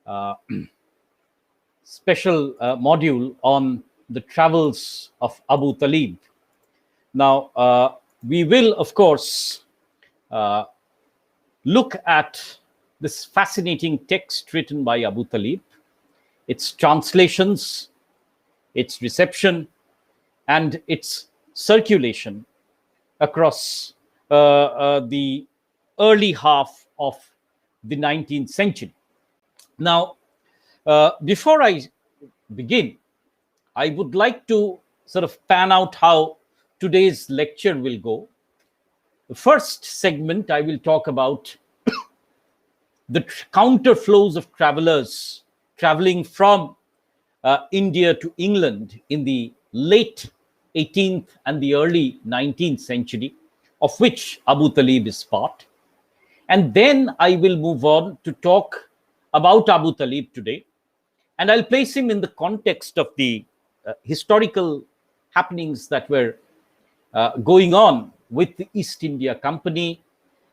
uh, special module on the travels of Abu Talib. Now, we will, of course, uh, look at this fascinating text written by Abu Talib, its translations, its reception, and its circulation across the early half of the 19th century. Now, before I begin, I would like to sort of pan out how today's lecture will go. The first segment, I will talk about the counter flows of travelers traveling from India to England in the late 18th and the early 19th century, of which Abu Talib is part. And then I will move on to talk about Abu Talib today. And I'll place him in the context of the historical happenings that were going on with the East India Company.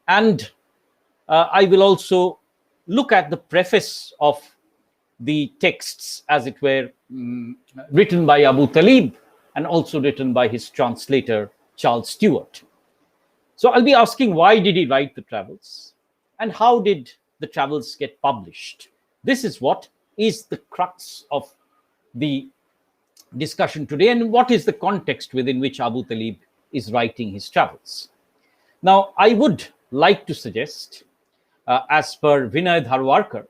And I will also look at the preface of the texts, as it were, written by Abu Talib and also written by his translator, Charles Stewart. So I'll be asking, why did he write the travels? And how did the travels get published? This is what is the crux of the discussion today, and what is the context within which Abu Talib is writing his travels. Now, I would like to suggest, as per Vinay Dharwarkar,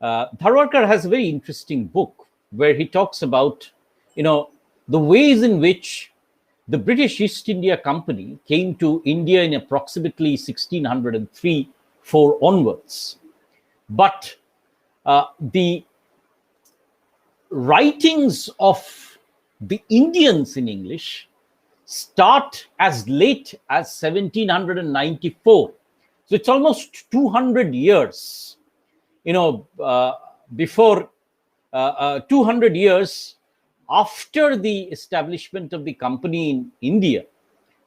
Dharwarkar has a very interesting book where he talks about, the ways in which the British East India Company came to India in approximately 1603-4 onwards. But the writings of the Indians in English start as late as 1794. So it's almost 200 years, before 200 years after the establishment of the company in India,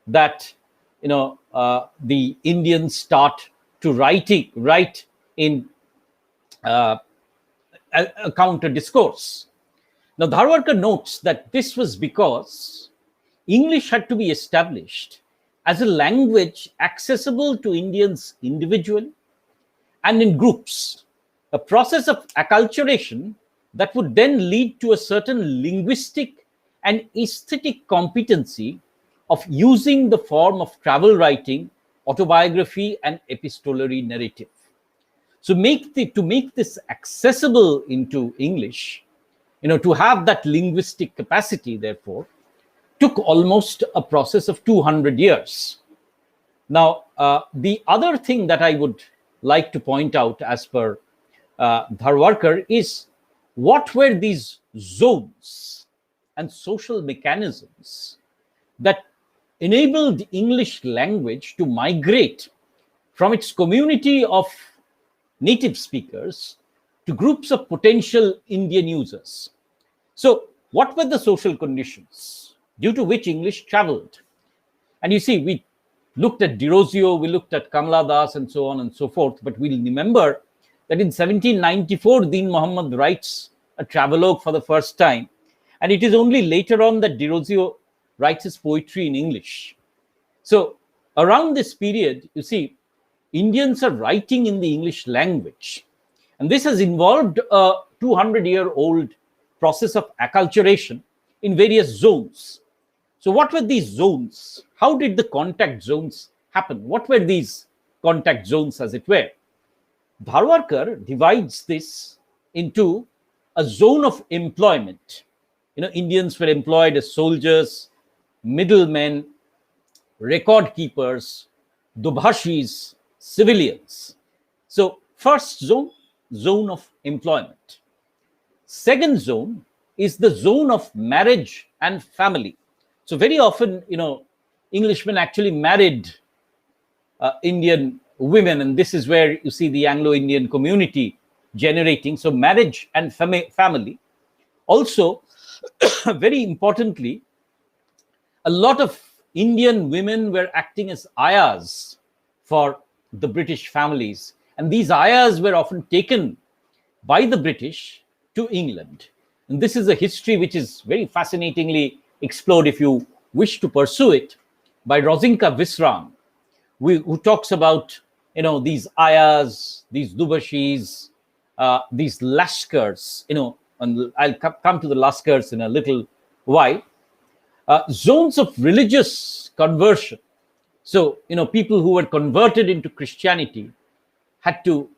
that the Indians start to write in a counter discourse. Now, Dharwarkar notes that this was because English had to be established as a language accessible to Indians individually and in groups, a process of acculturation that would then lead to a certain linguistic and aesthetic competency of using the form of travel writing, autobiography, and epistolary narrative. So to make this accessible into English, to have that linguistic capacity, therefore, took almost a process of 200 years. Now, the other thing that I would like to point out, as per Dharwarkar, is what were these zones and social mechanisms that enabled the English language to migrate from its community of native speakers to groups of potential Indian users. So, what were the social conditions due to which English traveled? And you see, we looked at Derozio, we looked at Kamala Das, and so on and so forth, but we'll remember that in 1794, Deen Muhammad writes a travelogue for the first time, and it is only later on that Derozio writes his poetry in English. So, around this period, you see, Indians are writing in the English language, and this has involved a 200-year-old process of acculturation in various zones. So what were these zones? How did the contact zones happen? What were these contact zones, as it were? Dharwarkar divides this into a zone of employment. Indians were employed as soldiers, middlemen, record keepers, dubhashis, civilians. So first zone of employment. Second zone is the zone of marriage and family. So very often, Englishmen actually married Indian women, and this is where you see the Anglo-Indian community generating. So marriage and family. Also, very importantly, a lot of Indian women were acting as ayahs for the British families, And these ayahs were often taken by the British to England. And this is a history which is very fascinatingly explored, if you wish to pursue it, by Rosinka Visram, who talks about these ayahs, these dubashis, these lashkars, and I'll come to the lashkars in a little while, zones of religious conversion. So, people who were converted into Christianity had to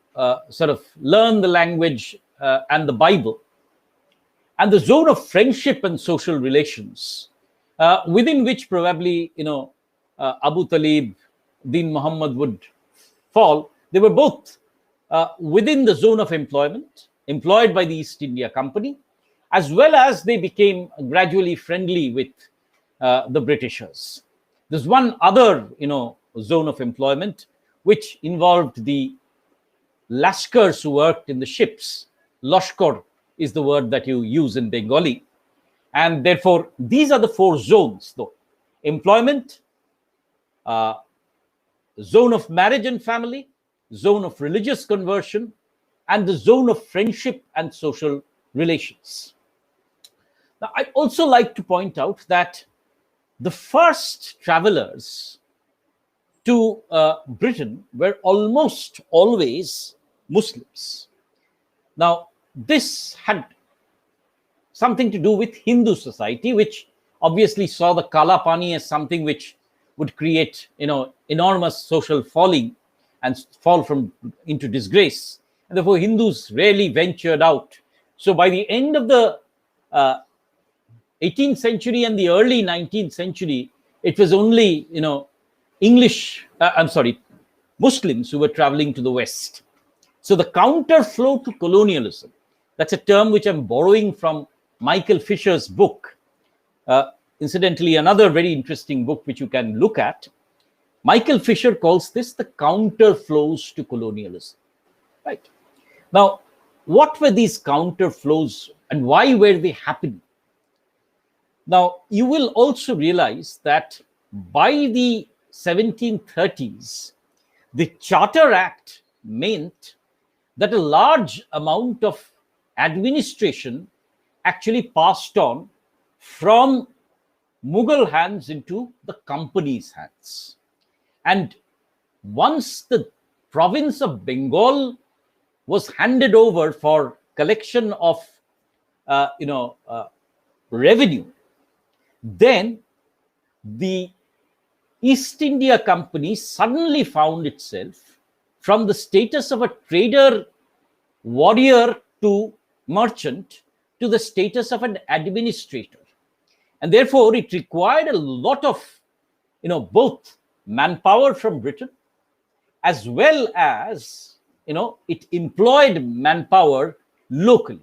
sort of learn the language and the Bible, and the zone of friendship and social relations, within which probably, Abu Talib, Din Muhammad would fall. They were both within the zone of employment, employed by the East India Company, as well as they became gradually friendly with the Britishers. There's one other, zone of employment, which involved the lashkars who worked in the ships. Lashkar is the word that you use in Bengali. And therefore, these are the four zones, though: employment, zone of marriage and family, zone of religious conversion, and the zone of friendship and social relations. Now, I'd also like to point out that the first travelers to Britain were almost always Muslims. Now, this had something to do with Hindu society, which obviously saw the Kala Pani as something which would create, enormous social falling and fall into disgrace. And therefore, Hindus rarely ventured out. So by the end of the 18th century and the early 19th century, it was only, Muslims who were traveling to the West. So the counterflow to colonialism, that's a term which I'm borrowing from Michael Fisher's book. Incidentally, another very interesting book which you can look at. Michael Fisher calls this the counterflows to colonialism. Right. Now, what were these counterflows and why were they happening? Now, you will also realize that by the 1730s, the Charter Act meant that a large amount of administration actually passed on from Mughal hands into the company's hands. And once the province of Bengal was handed over for collection of, revenue, then the East India Company suddenly found itself from the status of a trader, warrior to merchant, to the status of an administrator. And therefore, it required a lot of, both manpower from Britain, as well as, it employed manpower locally.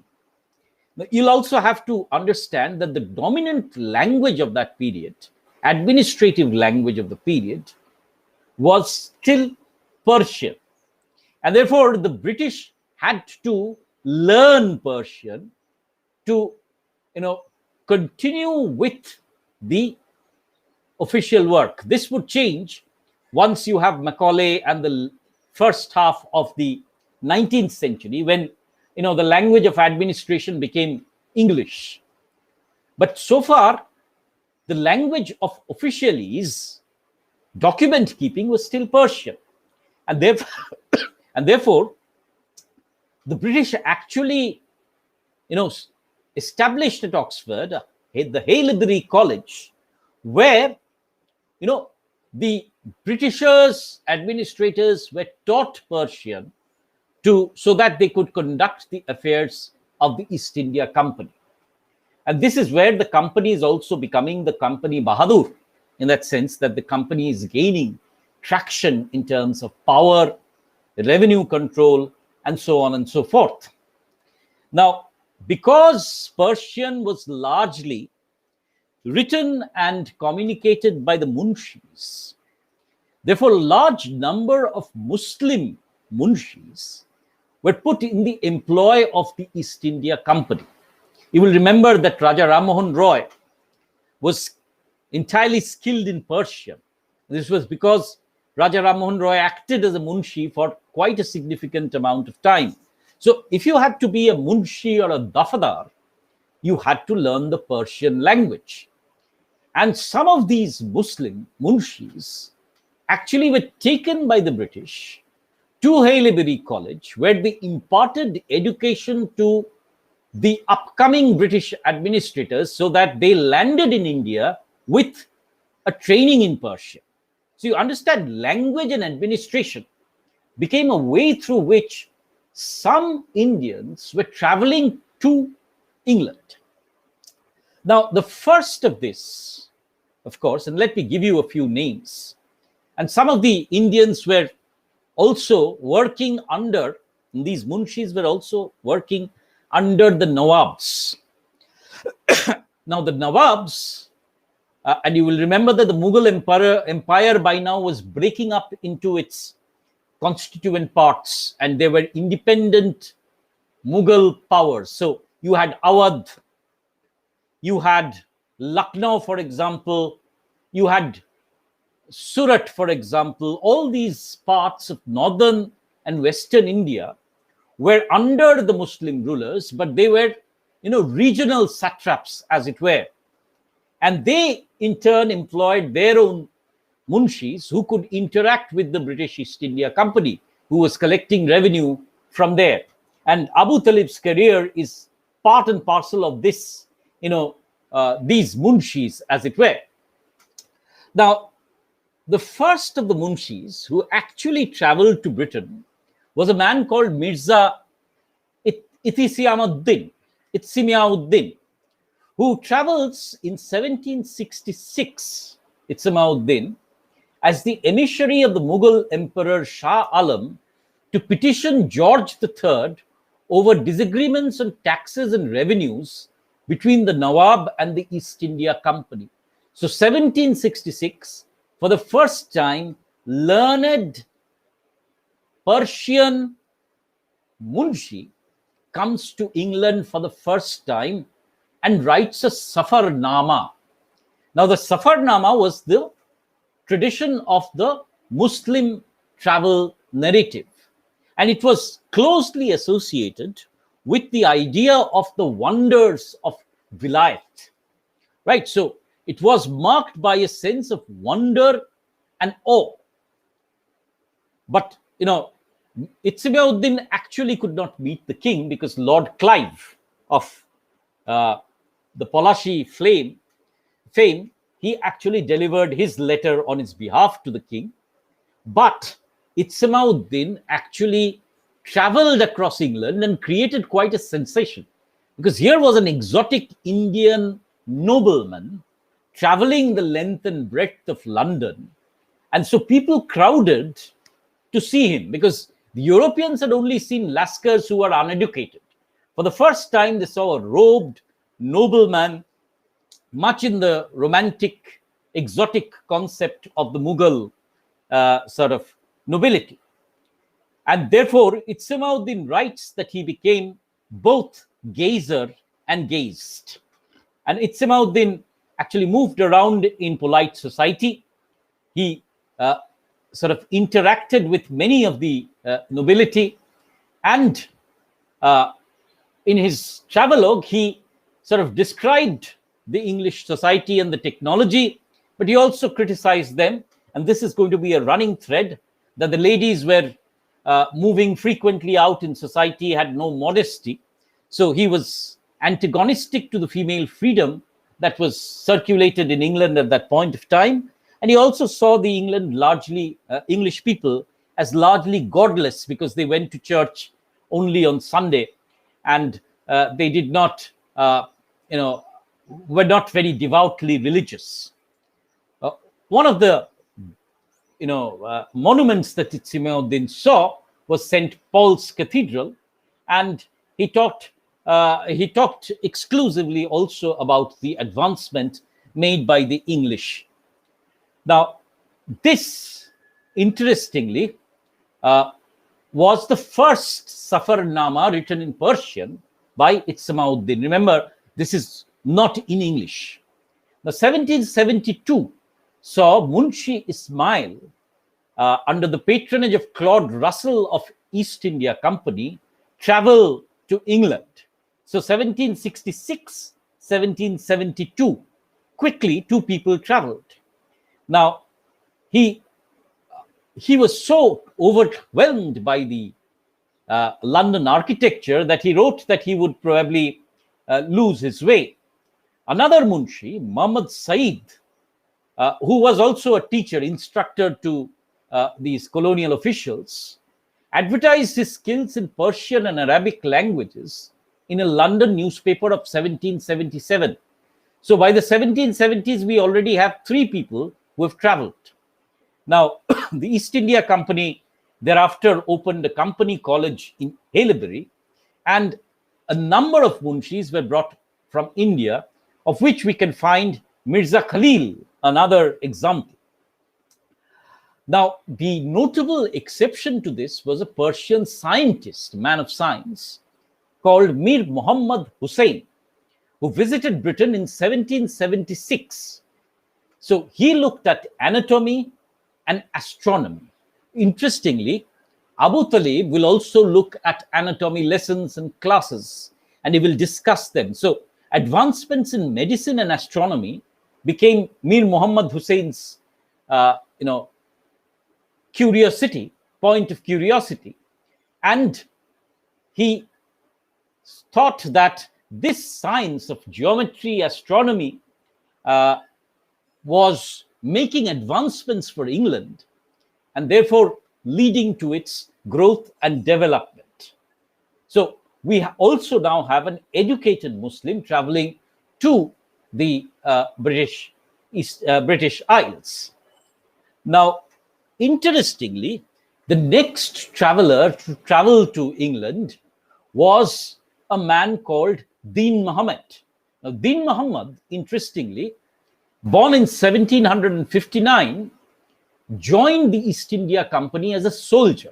Now, you'll also have to understand that the dominant language of that period, administrative language of the period, was still Persian. And therefore, the British had to learn Persian to, continue with the official work. This would change once you have Macaulay and the first half of the 19th century, when the language of administration became English. But so far, the language of officialese, document keeping, was still Persian. And therefore, the British actually, established at Oxford the Haileybury College, where, the Britishers, administrators were taught Persian so that they could conduct the affairs of the East India Company. And this is where the company is also becoming the company Bahadur, in that sense that the company is gaining traction in terms of power, revenue control, and so on and so forth. Now, because Persian was largely written and communicated by the munshis, therefore a large number of Muslim munshis were put in the employ of the East India Company. You will remember that Raja Ram Mohan Roy was entirely skilled in Persian. This was because Raja Ram Mohan Roy acted as a munshi for quite a significant amount of time. So if you had to be a munshi or a dafadar, you had to learn the Persian language. And some of these Muslim munshis actually were taken by the British to Haileybury College, where they imparted education to the upcoming British administrators so that they landed in India with a training in Persian. So you understand, language and administration became a way through which some Indians were traveling to England. Now, the first of this, of course, and let me give you a few names, and some of the Indians were also working under, these munshis were also working under the Nawabs. Now, the Nawabs, and you will remember that the Mughal empire by now was breaking up into its constituent parts, and they were independent Mughal powers. So you had Awadh, you had Lucknow, for example, you had Surat, for example. All these parts of northern and western India were under the Muslim rulers, but they were, regional satraps, as it were. And they, in turn, employed their own munshis who could interact with the British East India Company, who was collecting revenue from there. And Abu Talib's career is part and parcel of this, these munshis, as it were. Now, the first of the munshis who actually traveled to Britain was a man called Mirza Itsimiauddin, who travels in 1766, Itsimiauddin, as the emissary of the Mughal Emperor Shah Alam to petition George III over disagreements on taxes and revenues between the Nawab and the East India Company. So 1766, for the first time, learned Persian munshi comes to England for the first time and writes a Safarnama. Now, the Safarnama was the tradition of the Muslim travel narrative, and it was closely associated with the idea of the wonders of Vilayat, right? So it was marked by a sense of wonder and awe. But, Itsimiauddin actually could not meet the king because Lord Clive of the Polashi fame, he actually delivered his letter on his behalf to the king. But Itsimiauddin actually traveled across England and created quite a sensation, because here was an exotic Indian nobleman traveling the length and breadth of London. And so people crowded to see him, because the Europeans had only seen Lascars who were uneducated. For the first time, they saw a robed nobleman, much in the romantic, exotic concept of the Mughal sort of nobility. And therefore, Itsimiauddin writes that he became both gazer and gazed. And Itsimiauddin actually moved around in polite society. He sort of interacted with many of the nobility. And in his travelogue, he sort of described the English society and the technology, but he also criticized them. And this is going to be a running thread, that the ladies were moving frequently out in society, had no modesty. So he was antagonistic to the female freedom that was circulated in England at that point of time. And he also saw the English people as largely godless, because they went to church only on Sunday, and they did not, were not very devoutly religious. One of the monuments that Itsimiauddin saw was St. Paul's Cathedral, and he talked exclusively also about the advancement made by the English. Now, this, interestingly, was the first Safarnama written in Persian by Itsimiauddin. Remember, this is not in English. Now, 1772 saw Munshi Ismail under the patronage of Claude Russell of East India Company, travel to England. So 1766, 1772, quickly two people traveled. Now, he was so overwhelmed by the London architecture that he wrote that he would probably lose his way. Another Munshi, Muhammad Said, who was also a teacher, instructor to these colonial officials, advertised his skills in Persian and Arabic languages in a London newspaper of 1777. So by the 1770s, we already have three people who have traveled. Now, the East India Company thereafter opened a company college in Haileybury, and a number of Munshis were brought from India, of which we can find Mirza Khalil, another example. Now, the notable exception to this was a Persian scientist, man of science, called Mir Muhammad Hussain, who visited Britain in 1776. So he looked at anatomy and astronomy. Interestingly, Abu Taleb will also look at anatomy lessons and classes, and he will discuss them. So advancements in medicine and astronomy became Mir Muhammad Hussain's, point of curiosity. And he thought that this science of geometry, astronomy, was making advancements for England and therefore leading to its growth and development. So we also now have an educated Muslim traveling to the British Isles. Now, interestingly, the next traveler to travel to England was a man called Deen Muhammad. Now, Deen Muhammad, interestingly, born in 1759, joined the East India Company as a soldier,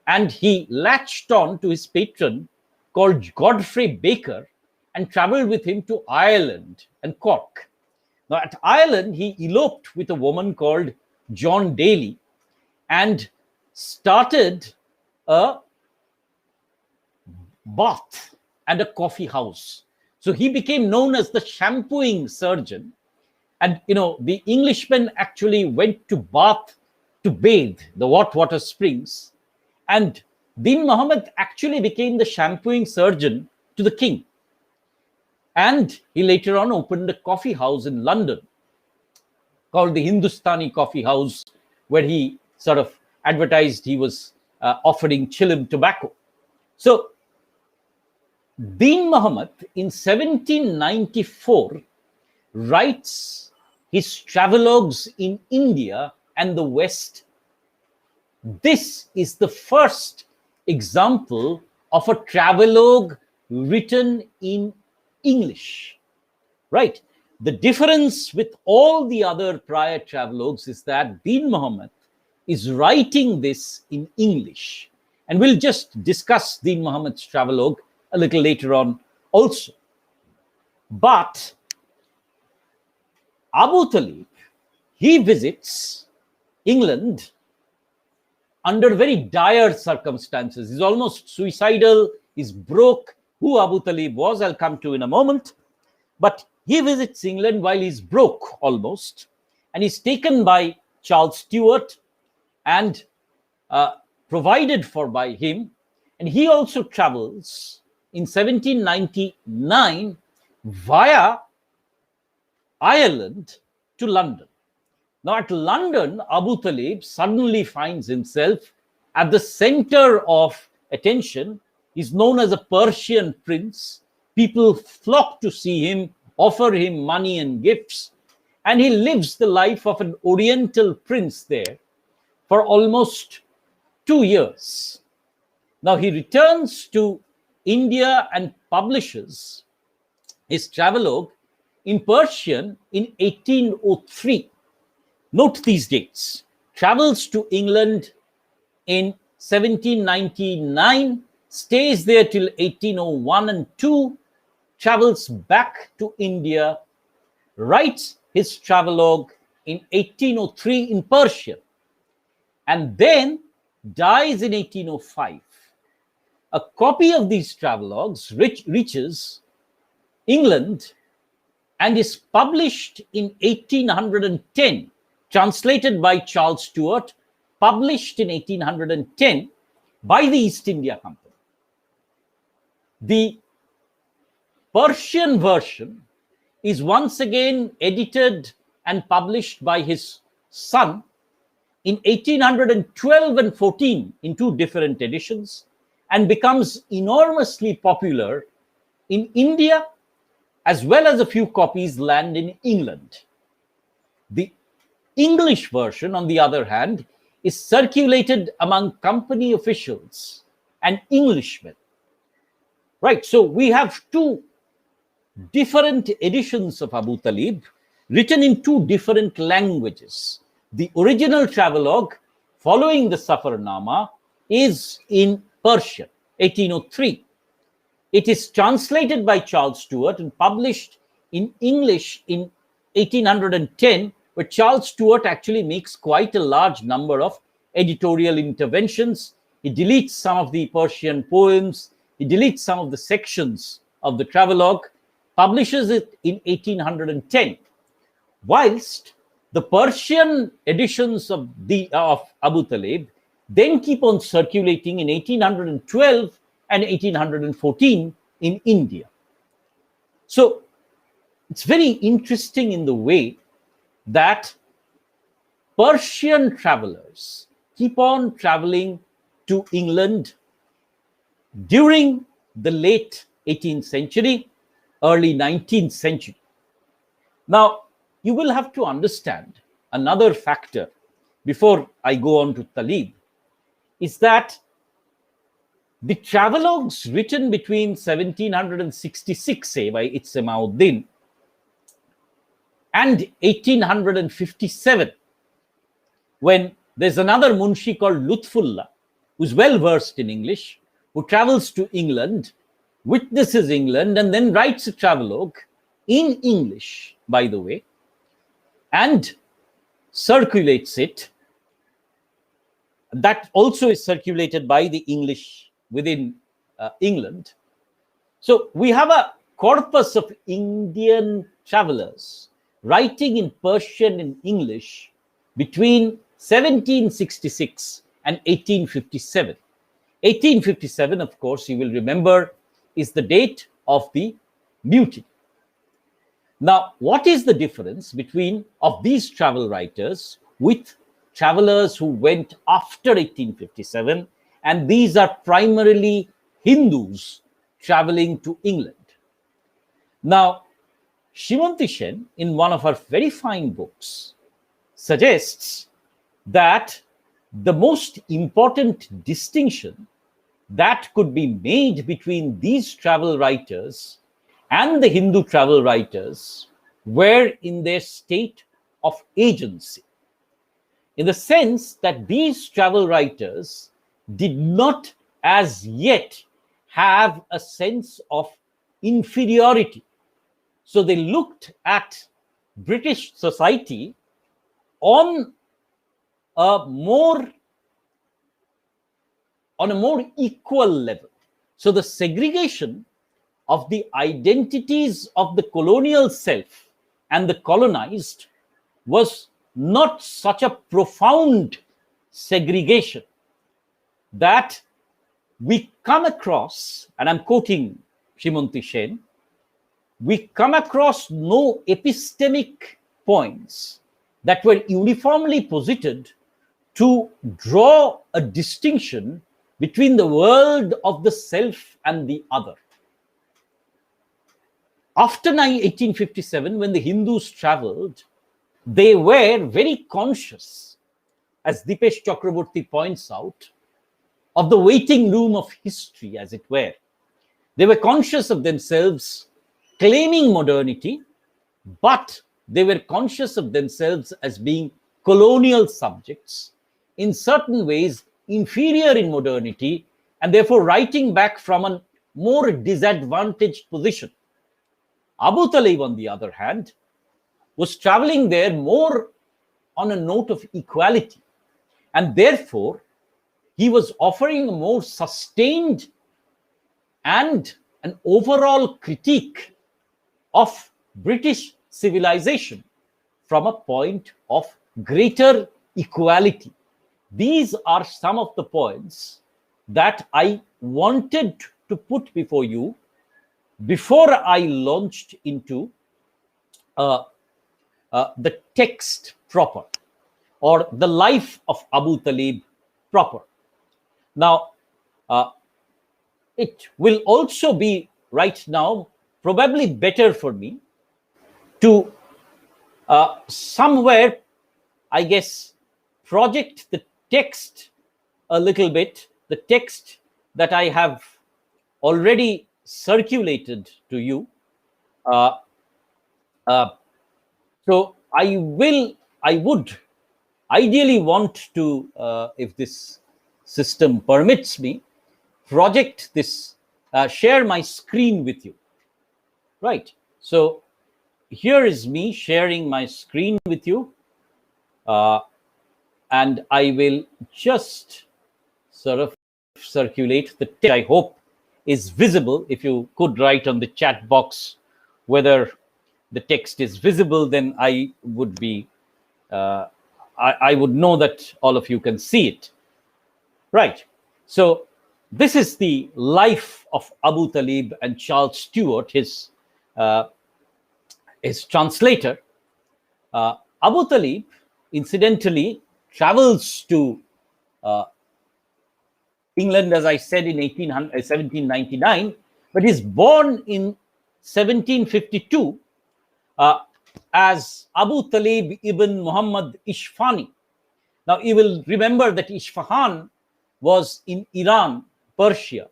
and he latched on to his patron called Godfrey Baker and traveled with him to Ireland and Cork. Now, at Ireland, he eloped with a woman called John Daly and started a bath and a coffee house. So he became known as the shampooing surgeon. And, the Englishmen actually went to Bath to bathe, the hot water springs. And Deen Muhammad actually became the shampooing surgeon to the king. And he later on opened a coffee house in London called the Hindustani Coffee House, where he sort of advertised he was offering Chilim tobacco. So Deen Muhammad in 1794 writes his travelogues in India and the West. This is the first example of a travelogue written in English, right? The difference with all the other prior travelogues is that Deen Muhammad is writing this in English. And we'll just discuss Deen Muhammad's travelogue a little later on also. But Abu Talib, he visits England under very dire circumstances. He's almost suicidal, he's broke. Who Abu Talib was, I'll come to in a moment. But he visits England while he's broke almost, and he's taken by Charles Stuart and provided for by him. And he also travels in 1799 via Ireland to London. Now, at London, Abu Talib suddenly finds himself at the center of attention. He's known as a Persian prince. People flock to see him, offer him money and gifts, and he lives the life of an Oriental prince there for almost 2 years. Now, he returns to India and publishes his travelogue in Persian in 1803. Note these dates. Travels to England in 1799, stays there till 1801 and 2, travels back to India, writes his travelogue in 1803 in Persian. and then dies in 1805. A copy of these travelogues reaches England and is published in 1810, translated by Charles Stuart, published in 1810 by the East India Company. The Persian version is once again edited and published by his son in 1812 and 14 in two different editions, and becomes enormously popular in India, as well as a few copies land in England. The English version, on the other hand, is circulated among company officials and Englishmen. Right, so we have two different editions of Abu Talib written in two different languages. The original travelogue following the Safarnama is in Persian, 1803. It is translated by Charles Stuart and published in English in 1810, where Charles Stuart actually makes quite a large number of editorial interventions. He deletes some of the Persian poems, he deletes some of the sections of the travelogue, publishes it in 1810, whilst the Persian editions of Abu Talib then keep on circulating in 1812 and 1814 in India. So it's very interesting in the way that Persian travelers keep on traveling to England during the late 18th century, early 19th century. Now, you will have to understand another factor before I go on to Talib, is that the travelogues written between 1766, say, by Itzemauddin and 1857, when there's another Munshi called Lutfullah, who's well versed in English, who travels to England, witnesses England, and then writes a travelogue in English, by the way, and circulates it. That also is circulated by the English within England. So we have a corpus of Indian travelers writing in Persian and English between 1766 and 1857. 1857, of course, you will remember, is the date of the mutiny. Now, what is the difference between of these travel writers with travelers who went after 1857? And these are primarily Hindus traveling to England. Now, Shimonti Sen, in one of her very fine books, suggests that the most important distinction that could be made between these travel writers and the Hindu travel writers were in their state of agency, in the sense that these travel writers did not as yet have a sense of inferiority. So they looked at British society on a more equal level. So the segregation of the identities of the colonial self and the colonized was not such a profound segregation that we come across, and I'm quoting Shimonti Sen, we come across no epistemic points that were uniformly posited to draw a distinction between the world of the self and the other. After 1857, when the Hindus traveled, they were very conscious, as Dipesh Chakraborty points out, of the waiting room of history, as it were. They were conscious of themselves claiming modernity, but they were conscious of themselves as being colonial subjects, in certain ways inferior in modernity, and therefore writing back from a more disadvantaged position. Abu Talib, on the other hand, was traveling there more on a note of equality. And therefore, he was offering a more sustained and an overall critique of British civilization from a point of greater equality. These are some of the points that I wanted to put before you before I launched into the text proper, or the life of Abu Talib proper. Now, it will also be right now probably better for me to somewhere, I guess, project the text a little bit, the text that I have already circulated to you. Uh, so I would ideally want to, if this system permits me, project this, share my screen with you. Right. So here is me sharing my screen with you. And I will just sort of circulate the text. I hope is visible. If you could write on the chat box whether the text is visible, then I would be, I would know that all of you can see it. Right. So this is the life of Abu Talib and Charles Stewart, his translator. Abu Talib, incidentally, travels to England, as I said, in 1799, but is born in 1752 as Abu Talib ibn Muhammad Ishfani. Now, you will remember that Isfahan was in Iran, Persia,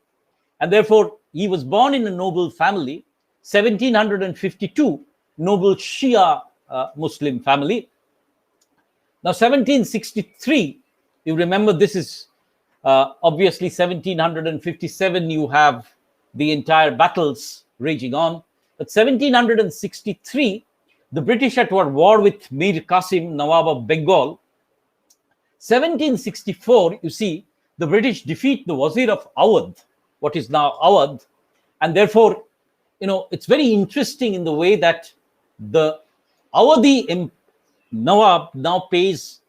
and therefore he was born in a noble family, 1752, noble Shia Muslim family. Now, 1763, you remember this is obviously 1757, you have the entire battles raging on. But 1763, the British are at war with Mir Qasim, Nawab of Bengal. 1764, you see, the British defeat the Wazir of Awadh, what is now Awadh. And therefore, it's very interesting in the way that the Awadhi Nawab now pays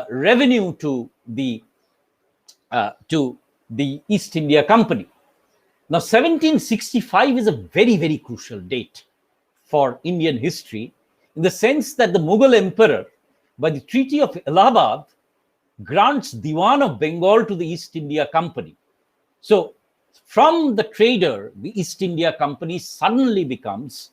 revenue to the East India Company. Now, 1765 is a very, very crucial date for Indian history, in the sense that the Mughal emperor, by the Treaty of Allahabad, grants Diwan of Bengal to the East India Company. So, from the trader, the East India Company suddenly becomes,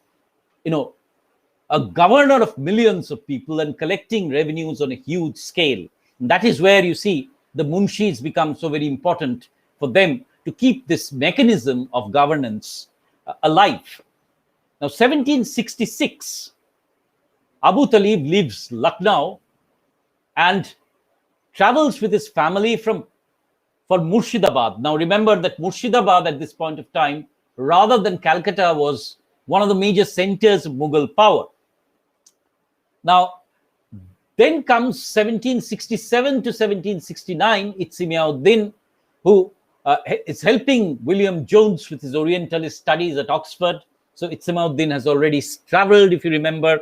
a governor of millions of people and collecting revenues on a huge scale. And that is where you see the munshis become so very important for them to keep this mechanism of governance alive. Now, 1766, Abu Talib leaves Lucknow and travels with his family for Murshidabad. Now, remember that Murshidabad at this point of time, rather than Calcutta, was one of the major centers of Mughal power. Now, then comes 1767 to 1769, it's Imiauddin, who is helping William Jones with his Orientalist studies at Oxford. So Itzimuddin has already traveled, if you remember.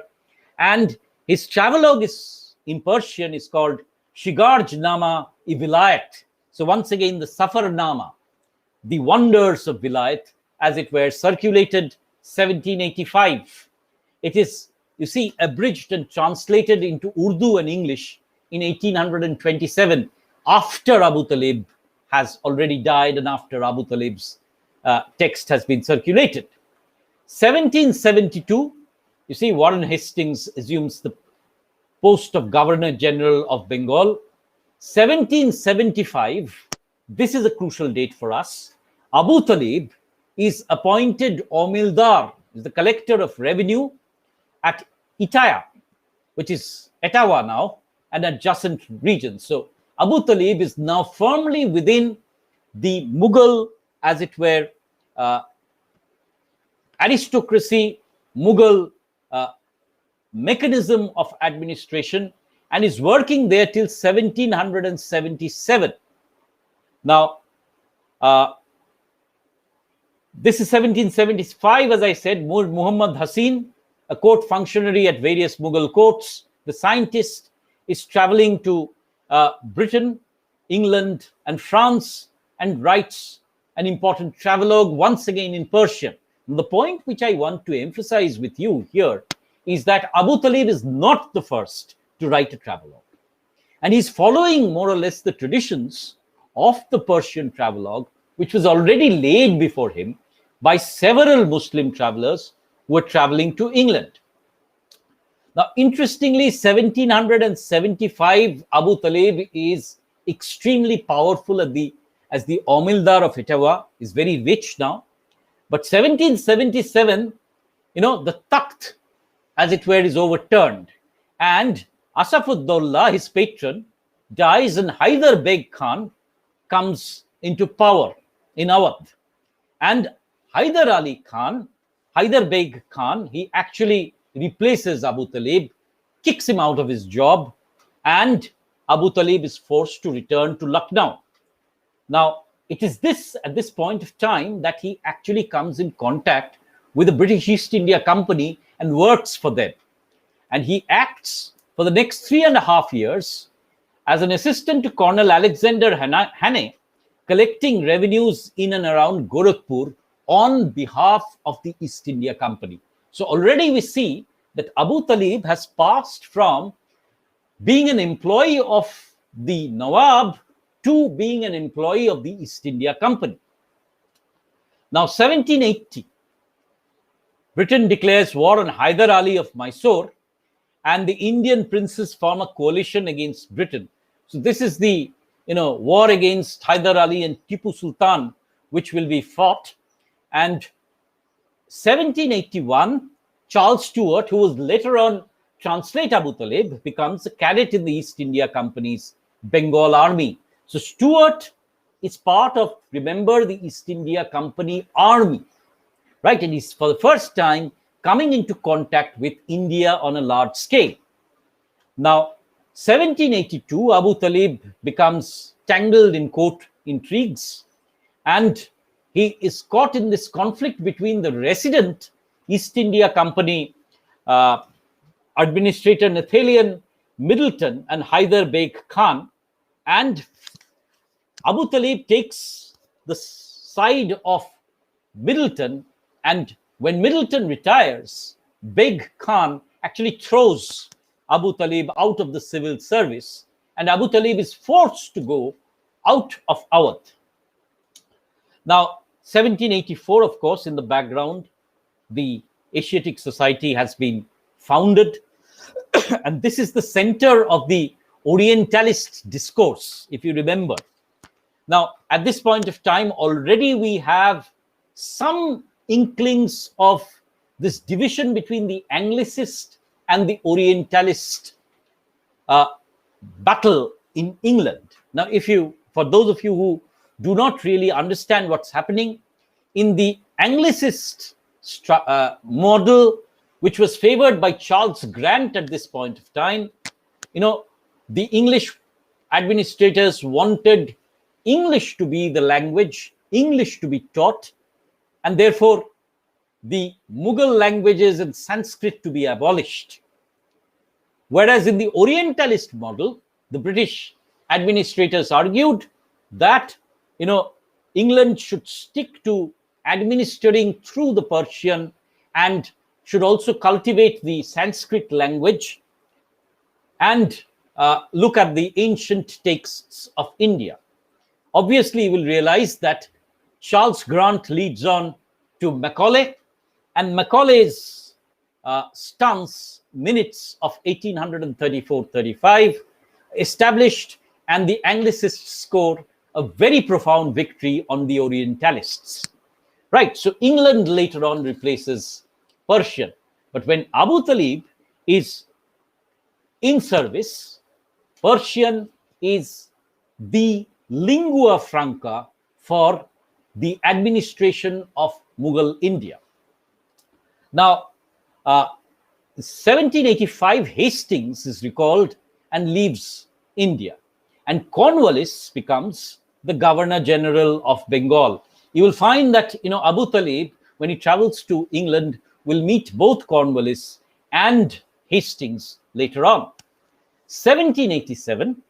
And his travelogue is in Persian is called Shigarj Nama I Vilayat. So once again, the Safarnama, the wonders of Vilayat, as it were, circulated 1785. It is, you see, abridged and translated into Urdu and English in 1827, after Abu Talib has already died and after Abu Talib's text has been circulated. 1772, you see, Warren Hastings assumes the post of Governor General of Bengal. 1775, this is a crucial date for us. Abu Talib is appointed Omildar, is the collector of revenue at Itaya, which is Etawah now, and adjacent regions. So Abu Talib is now firmly within the Mughal, as it were, aristocracy, Mughal mechanism of administration, and is working there till 1777. Now, this is 1775, as I said. Muhammad Hasin, a court functionary at various Mughal courts, the scientist, is traveling to Britain, England, and France, and writes an important travelogue once again in Persian. And the point which I want to emphasize with you here is that Abu Talib is not the first to write a travelogue. And he's following more or less the traditions of the Persian travelogue, which was already laid before him by several Muslim travelers who were traveling to England. Now, interestingly, 1775, Abu Talib is extremely powerful as the Omildar of Etawah, is very rich now. But 1777, the Takht, as it were, is overturned. And Asaf-ud-Dawla, his patron, dies, and Hyder Beg Khan comes into power in Awadh. And Hyder Beg Khan, he actually replaces Abu Talib, kicks him out of his job, and Abu Talib is forced to return to Lucknow. Now, it is at this point of time that he actually comes in contact with the British East India Company and works for them. And he acts for the next 3.5 years as an assistant to Colonel Alexander Hannay, collecting revenues in and around Gorakhpur on behalf of the East India Company. So already we see that Abu Talib has passed from being an employee of the Nawab to being an employee of the East India Company. Now, 1780, Britain declares war on Hyder Ali of Mysore, and the Indian princes form a coalition against Britain. So this is the war against Hyder Ali and Tipu Sultan, which will be fought. And 1781, Charles Stuart, who was later on translate Abu Talib, becomes a cadet in the East India Company's Bengal army. So Stuart is part of, remember, the East India Company army, right? And he's for the first time coming into contact with India on a large scale. Now, 1782, Abu Talib becomes tangled in court intrigues, and he is caught in this conflict between the resident East India Company administrator Nathaniel Middleton and Hyder Beg Khan, and Abu Talib takes the side of Middleton, and when Middleton retires, Beg Khan actually throws Abu Talib out of the civil service, and Abu Talib is forced to go out of Awadh. Now, 1784, of course, in the background, the Asiatic Society has been founded, and this is the center of the Orientalist discourse, if you remember. Now, at this point of time, already we have some inklings of this division between the Anglicist and the Orientalist battle in England. Now, for those of you who do not really understand what's happening, in the Anglicist model, which was favored by Charles Grant at this point of time, the English administrators wanted English to be the language, English to be taught, and therefore the Mughal languages and Sanskrit to be abolished. Whereas in the Orientalist model, the British administrators argued that England should stick to administering through the Persian and should also cultivate the Sanskrit language and look at the ancient texts of India. Obviously, you will realize that Charles Grant leads on to Macaulay, and Macaulay's stance, minutes of 1834-35, established, and the Anglicists score a very profound victory on the Orientalists. Right, so England later on replaces Persian. But when Abu Talib is in service, Persian is the lingua franca for the administration of Mughal India. Now, 1785 Hastings is recalled and leaves India. And Cornwallis becomes the Governor General of Bengal. You will find that, Abu Talib, when he travels to England, will meet both Cornwallis and Hastings later on. 1787,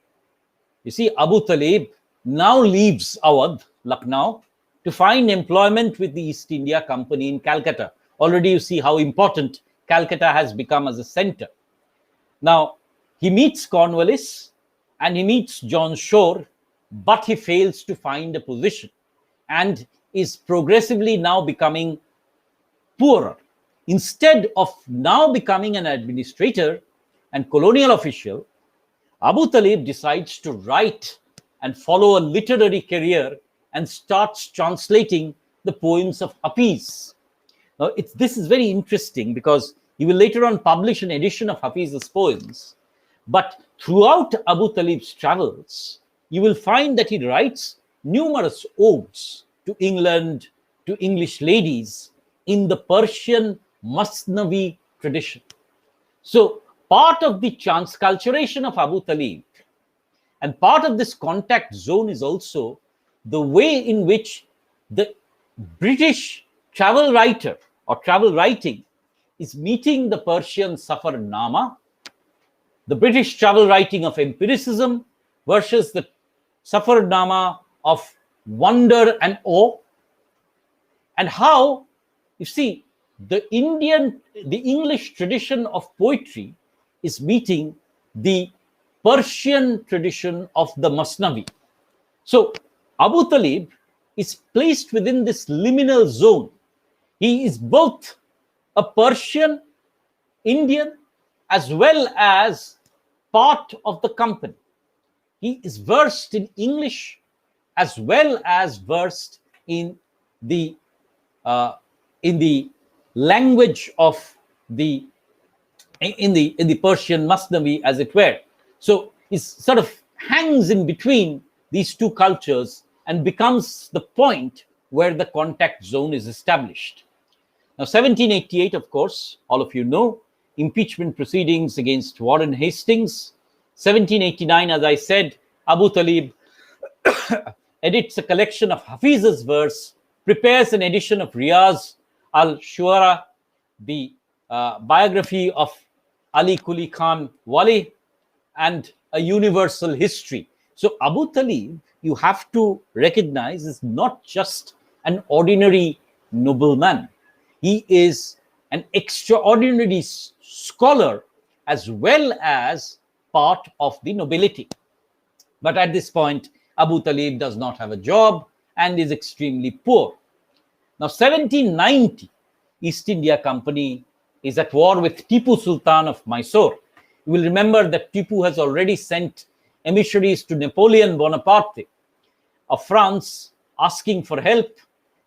you see, Abu Talib now leaves Awadh, Lucknow, to find employment with the East India Company in Calcutta. Already you see how important Calcutta has become as a center. Now, he meets Cornwallis and he meets John Shore, but he fails to find a position and is progressively now becoming poorer. Instead of now becoming an administrator and colonial official, Abu Talib decides to write and follow a literary career and starts translating the poems of Hafiz. Now, this is very interesting because he will later on publish an edition of Hafiz's poems. But throughout Abu Talib's travels, you will find that he writes numerous odes to England, to English ladies in the Persian Masnavi tradition. So part of the transculturation of Abu Talib and part of this contact zone is also the way in which the British travel writer or travel writing is meeting the Persian Safarnama, the British travel writing of empiricism versus the Safarnama of wonder and awe, and how, you see, the English tradition of poetry is meeting the Persian tradition of the Masnavi. So Abu Talib is placed within this liminal zone. He is both a Persian, Indian, as well as part of the company. He is versed in English as well as versed in the language of the Persian Masnavi, as it were. So he sort of hangs in between these two cultures and becomes the point where the contact zone is established. Now, 1788, of course, all of you know, impeachment proceedings against Warren Hastings. 1789, as I said, Abu Talib edits a collection of Hafiz's verse, prepares an edition of Riyaz al-Shuara, the biography of Ali Kuli Khan Wali, and a universal history. So Abu Talib, you have to recognize, is not just an ordinary nobleman. He is an extraordinary scholar as well as part of the nobility. But at this point, Abu Talib does not have a job and is extremely poor. Now, 1790, East India Company is at war with Tipu Sultan of Mysore. You will remember that Tipu has already sent emissaries to Napoleon Bonaparte of France asking for help,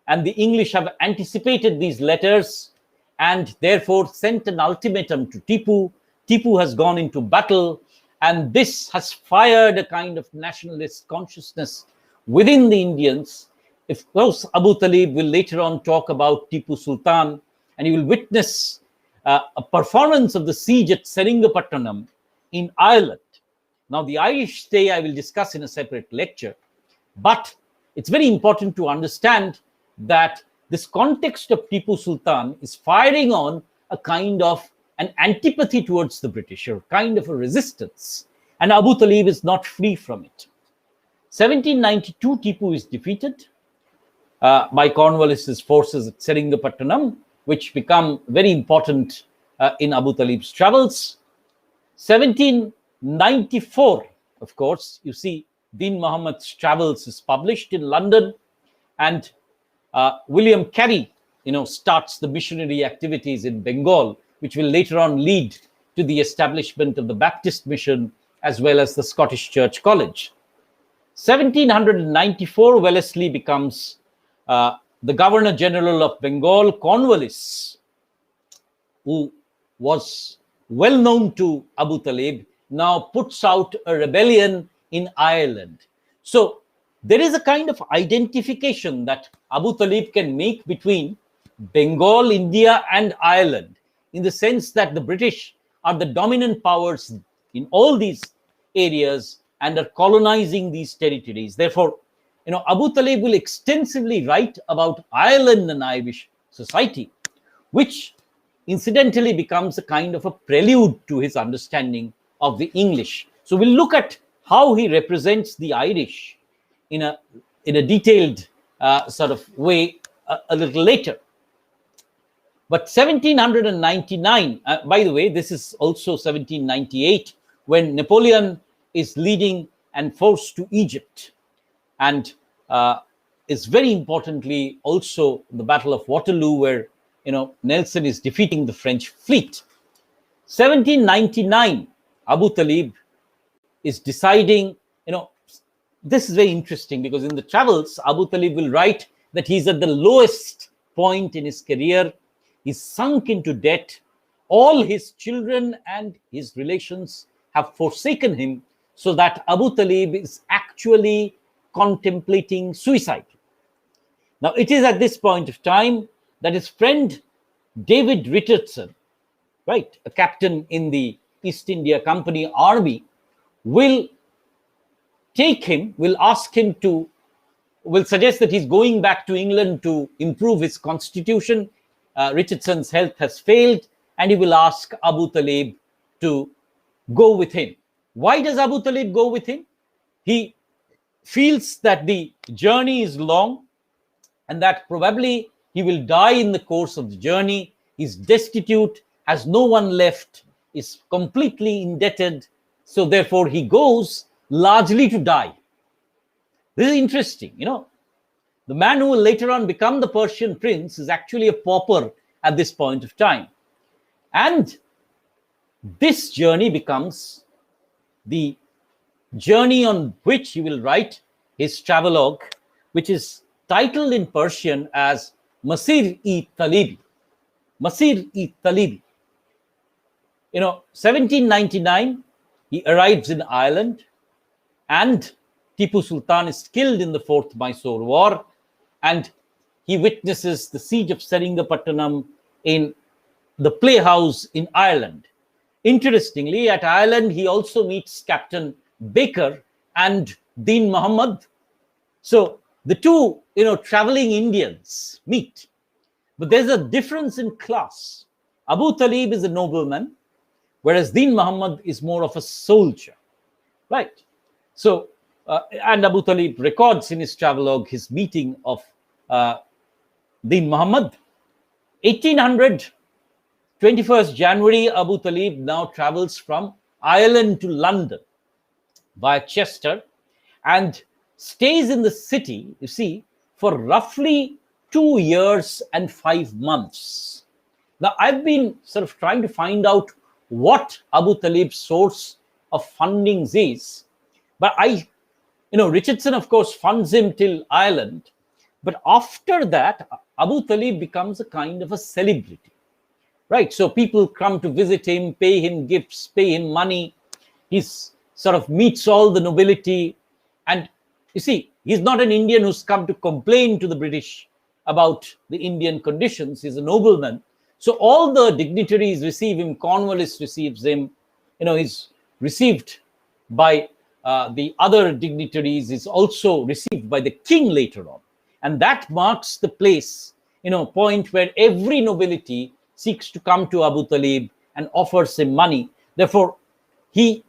and the English have anticipated these letters and therefore sent an ultimatum to Tipu. Tipu has gone into battle, and this has fired a kind of nationalist consciousness within the Indians. Of course, Abu Talib will later on talk about Tipu Sultan, and you will witness a performance of the siege at Seringapatanam in Ireland. Now, the Irish stay I will discuss in a separate lecture, but it's very important to understand that this context of Tipu Sultan is firing on a kind of an antipathy towards the British, or kind of a resistance, and Abu Talib is not free from it. 1792, Tipu is defeated by Cornwallis's forces at Seringapatanam, which become very important in Abu Talib's travels. 1794, of course, you see, Din Muhammad's Travels is published in London, and William Carey, starts the missionary activities in Bengal, which will later on lead to the establishment of the Baptist Mission as well as the Scottish Church College. 1794, Wellesley becomes the Governor General of Bengal. Cornwallis, who was well known to Abu Talib, now puts out a rebellion in Ireland. So there is a kind of identification that Abu Talib can make between Bengal, India, and Ireland, in the sense that the British are the dominant powers in all these areas and are colonizing these territories. Therefore, Abu Talib will extensively write about Ireland and Irish society, which incidentally becomes a kind of a prelude to his understanding of the English. So we'll look at how he represents the Irish in a detailed sort of way a little later. But 1799, by the way, this is also 1798, when Napoleon is leading and forced to Egypt, and is very importantly also the Battle of Waterloo, where Nelson is defeating the French fleet. 1799, Abu Talib is deciding, this is very interesting, because in the travels, Abu Talib will write that he's at the lowest point in his career. He's sunk into debt. All his children and his relations have forsaken him, so that Abu Talib is actually contemplating suicide. Now, it is at this point of time that his friend David Richardson, right, a captain in the East India Company army, will take him, will suggest that he's going back to England to improve his constitution. Richardson's health has failed, and he will ask Abu Talib to go with him. Why does Abu Talib go with him? He feels that the journey is long and that probably he will die in the course of the journey. He's destitute, has no one left, is completely indebted. So therefore he goes largely to die. This is interesting. The man who will later on become the Persian prince is actually a pauper at this point of time. And this journey becomes the journey on which he will write his travelogue, which is titled in Persian as Masir-i Talibi. Masir-i Talibi. 1799, he arrives in Ireland, and Tipu Sultan is killed in the Fourth Mysore War, and he witnesses the siege of Seringapatanam in the playhouse in Ireland. Interestingly, at Ireland, he also meets Captain Baker and Deen Muhammad. So the two, traveling Indians meet. But there's a difference in class. Abu Talib is a nobleman, whereas Deen Muhammad is more of a soldier, right? So, and Abu Talib records in his travelogue his meeting of Deen Muhammad. 1800, 21st January, Abu Talib now travels from Ireland to London via Chester and stays in the city, you see, for roughly 2 years and 5 months. Now, I've been sort of trying to find out what Abu Talib's source of fundings is, but Richardson, of course, funds him till Ireland. But after that, Abu Talib becomes a kind of a celebrity, right? So people come to visit him, pay him gifts, pay him money. He sort of meets all the nobility. And you see, he's not an Indian who's come to complain to the British about the Indian conditions. He's a nobleman. So all the dignitaries receive him. Cornwallis receives him. He's received by the other dignitaries, is also received by the king later on. And that marks the place, point where every nobility seeks to come to Abu Talib and offers him money. Therefore, he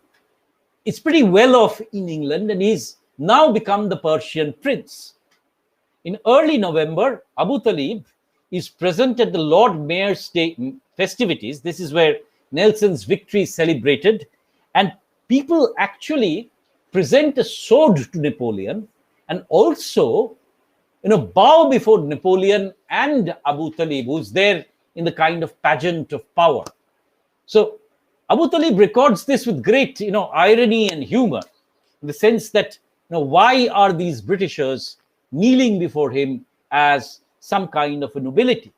is pretty well off in England, and he's now become the Persian prince. In early November, Abu Talib is present at the Lord Mayor's Day festivities. This is where Nelson's victory is celebrated. And people actually present a sword to Napoleon and also, bow before Napoleon and Abu Talib, who's there in the kind of pageant of power. So Abu Talib records this with great, irony and humor, in the sense that, why are these Britishers kneeling before him as some kind of a nobility?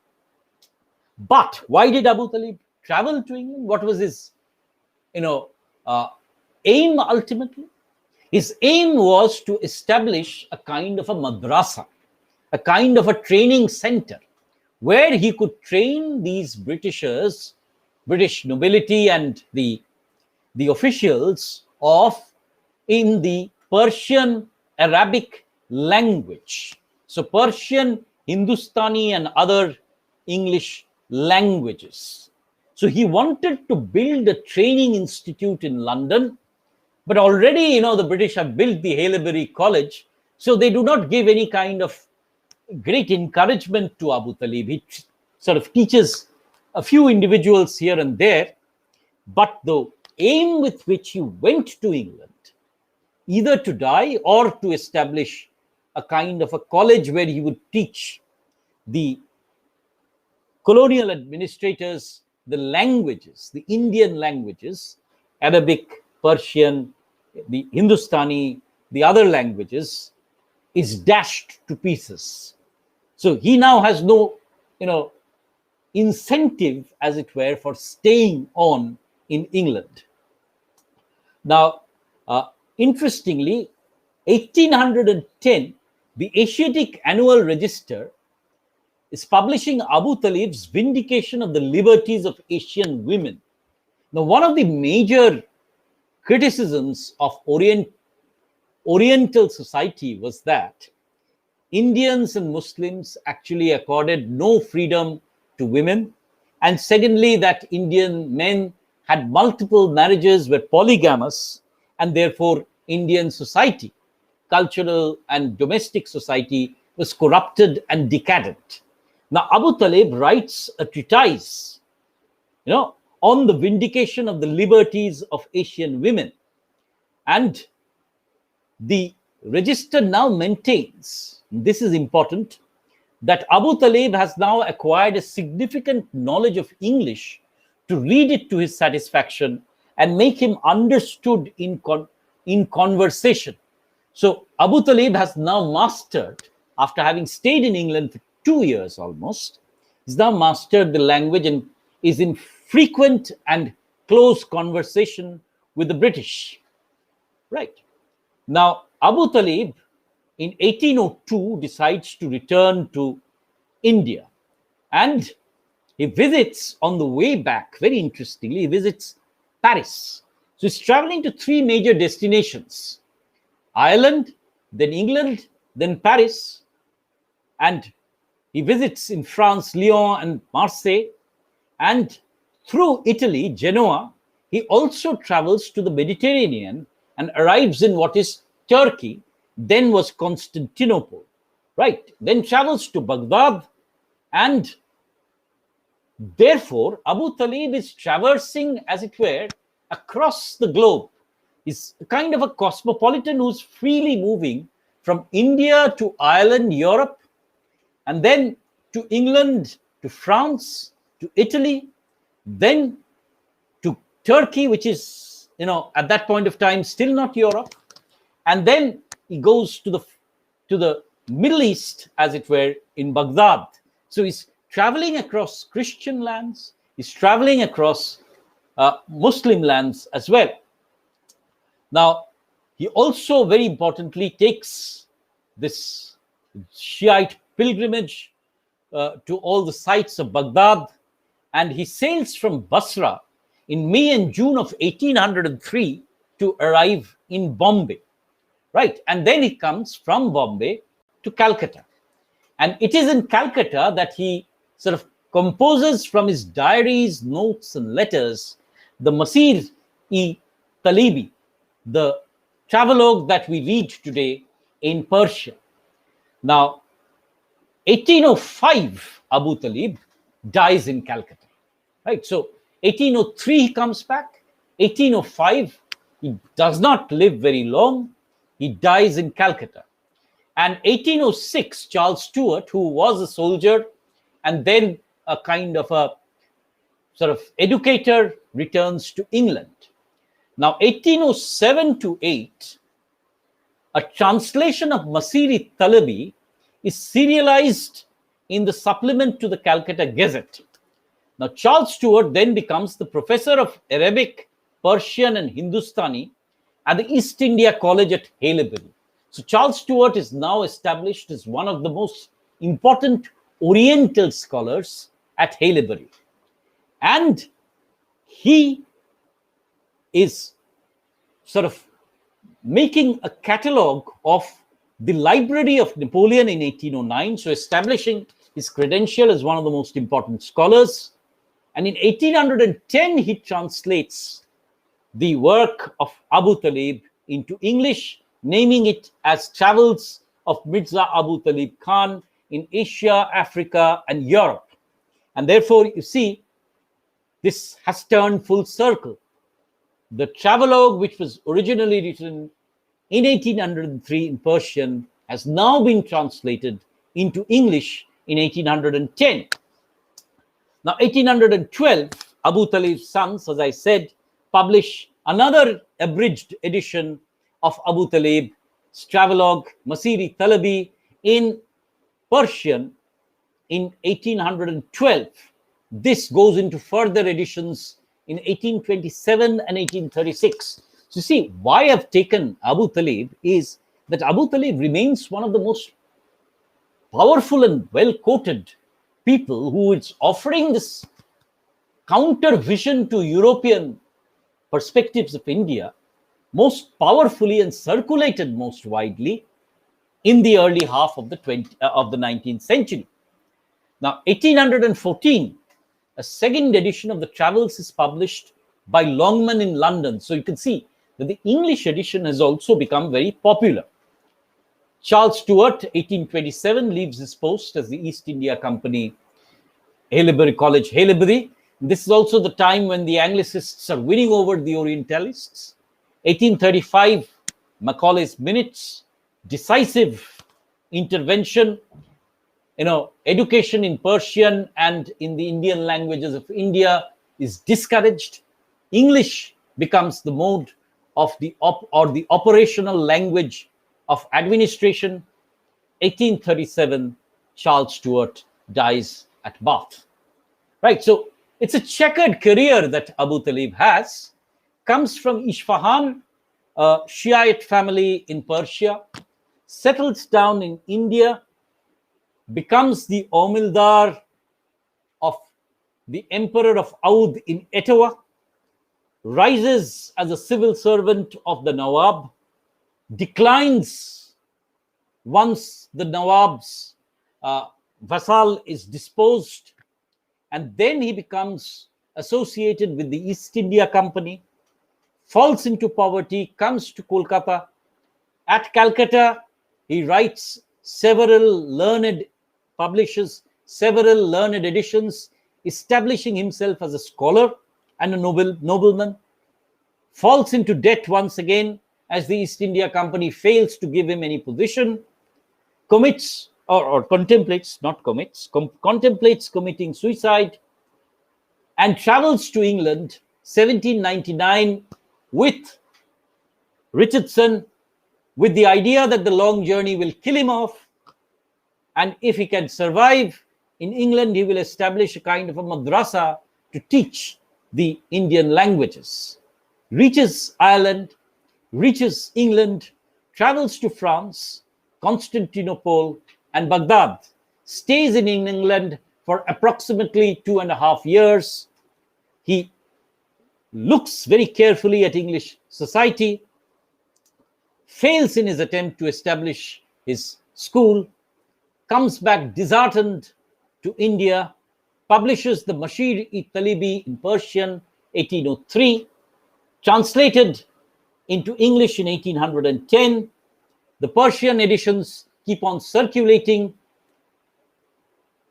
But why did Abu Talib travel to England? What was his, aim ultimately? His aim was to establish a kind of a madrasa, a kind of a training center, where he could train these Britishers, British nobility and the officials of in the Persian Arabic language. So Persian, Hindustani, and other English languages. So he wanted to build a training institute in London, but already, the British have built the Haileybury College, so they do not give any kind of great encouragement to Abu Talib. He sort of teaches a few individuals here and there, but the aim with which he went to England, either to die or to establish a kind of a college where he would teach the colonial administrators the languages, the Indian languages, Arabic, Persian, the Hindustani, the other languages, is dashed to pieces. So he now has no, incentive, as it were, for staying on in England. Now, interestingly, 1810, the Asiatic Annual Register is publishing Abu Talib's Vindication of the Liberties of Asian Women. Now, one of the major criticisms of Oriental society was that Indians and Muslims actually accorded no freedom to women, and secondly, that Indian men had multiple marriages, were polygamous, and therefore Indian society, cultural and domestic society, was corrupted and decadent. Now, Abu Talib writes a treatise, on the vindication of the liberties of Asian women. And the register now maintains, this is important, that Abu Talib has now acquired a significant knowledge of English to read it to his satisfaction and make him understood in conversation. So Abu Talib has now mastered, after having stayed in England for 2 years almost, he's now mastered the language and is in frequent and close conversation with the British. Right. Now, Abu Talib in 1802 decides to return to India, and he visits, on the way back, very interestingly, he visits Paris. So he's traveling to 3 major destinations: Ireland, then England, then Paris, and he visits in France, Lyon and Marseille, and through Italy, Genoa. He also travels to the Mediterranean and arrives in what is Turkey, then was Constantinople, right? Then travels to Baghdad, and therefore Abu Talib is traversing, as it were, across the globe. He's kind of a cosmopolitan who's freely moving from India to Ireland, Europe, and then to England, to France, to Italy, then to Turkey, which is, at that point of time, still not Europe. And then he goes to the Middle East, as it were, in Baghdad. So he's traveling across Christian lands, he's traveling across Muslim lands as well. Now, he also, very importantly, takes this Shiite pilgrimage to all the sites of Baghdad, and he sails from Basra in May and June of 1803 to arrive in Bombay, right? And then he comes from Bombay to Calcutta. And it is in Calcutta that he sort of composes from his diaries, notes, and letters the Masir-e-Talibi, the travelogue that we read today in Persia. Now, 1805, Abu Talib dies in Calcutta, right? So 1803 he comes back. 1805 he does not live very long. He dies in Calcutta. And 1806, Charles Stuart, who was a soldier and then a kind of a sort of educator, returns to England. Now, 1807 to 8, a translation of Masir-e-Talibi is serialized in the supplement to the Calcutta Gazette. Now, Charles Stuart then becomes the professor of Arabic, Persian, and Hindustani at the East India College at Haileybury. So Charles Stuart is now established as one of the most important Oriental scholars at Haileybury. And he is sort of making a catalogue of the library of Napoleon in 1809, so establishing his credential as one of the most important scholars. And in 1810, he translates the work of Abu Talib into English, naming it as Travels of Mirza Abu Talib Khan in Asia, Africa, and Europe. And therefore, you see, this has turned full circle. The travelogue, which was originally written in 1803 in Persian, has now been translated into English in 1810. Now, 1812, Abu Talib's sons, as I said, publish another abridged edition of Abu Talib's travelogue, Masiri Talabi, in Persian in 1812. This goes into further editions in 1827 and 1836. So you see, why I've taken Abu Talib is that Abu Talib remains one of the most powerful and well-quoted people who is offering this counter vision to European perspectives of India most powerfully and circulated most widely in the early half of the 19th century. Now, 1814, a second edition of the Travels is published by Longman in London. So you can see that the English edition has also become very popular. Charles Stuart, 1827, leaves his post as the East India Company, Haileybury College, Haileybury. This is also the time when the Anglicists are winning over the Orientalists. 1835, Macaulay's Minutes, decisive intervention. Education in Persian and in the Indian languages of India is discouraged. English becomes the mode of the operational language of administration. 1837, Charles Stuart dies at Bath. Right, so it's a checkered career that Abu Talib has. Comes from Isfahan, a Shiite family in Persia, settles down in India, becomes the Omildar of the Emperor of Oudh in Etawah, rises as a civil servant of the Nawab, declines once the Nawab's vassal is disposed, and then he becomes associated with the East India Company, falls into poverty, comes to Kolkata. At Calcutta, he publishes several learned editions, establishing himself as a scholar and a nobleman, falls into debt once again as the East India Company fails to give him any position, contemplates committing suicide, and travels to England, 1799, with Richardson, with the idea that the long journey will kill him off, and if he can survive in England, he will establish a kind of a madrasa to teach the Indian languages. Reaches Ireland, reaches England, travels to France, Constantinople, and Baghdad, stays in England for approximately 2.5 years. He looks very carefully at English society, fails in his attempt to establish his school, comes back disheartened to India, publishes the Masiri-i-Talibi in Persian, 1803, translated into English in 1810. The Persian editions keep on circulating.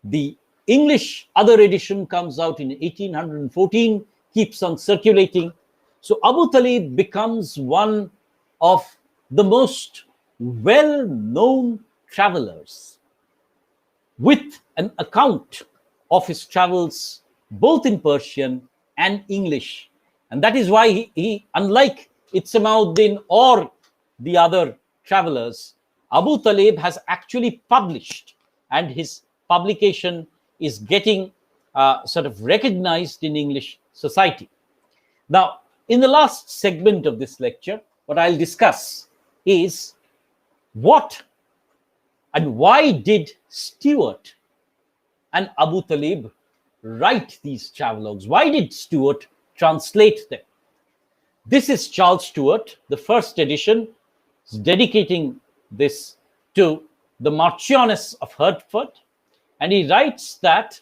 The English other edition comes out in 1814, keeps on circulating. So Abu Talib becomes one of the most well-known travelers, with an account of his travels both in Persian and English. And that is why he unlike Itzamauddin or the other travelers, Abu Talib has actually published, and his publication is getting sort of recognized in English society. Now, in the last segment of this lecture, what I'll discuss is what and why did Stuart and Abu Talib write these travelogues? Why did Stuart translate them? This is Charles Stuart, the first edition, dedicating this to the Marchioness of Hertford. And he writes that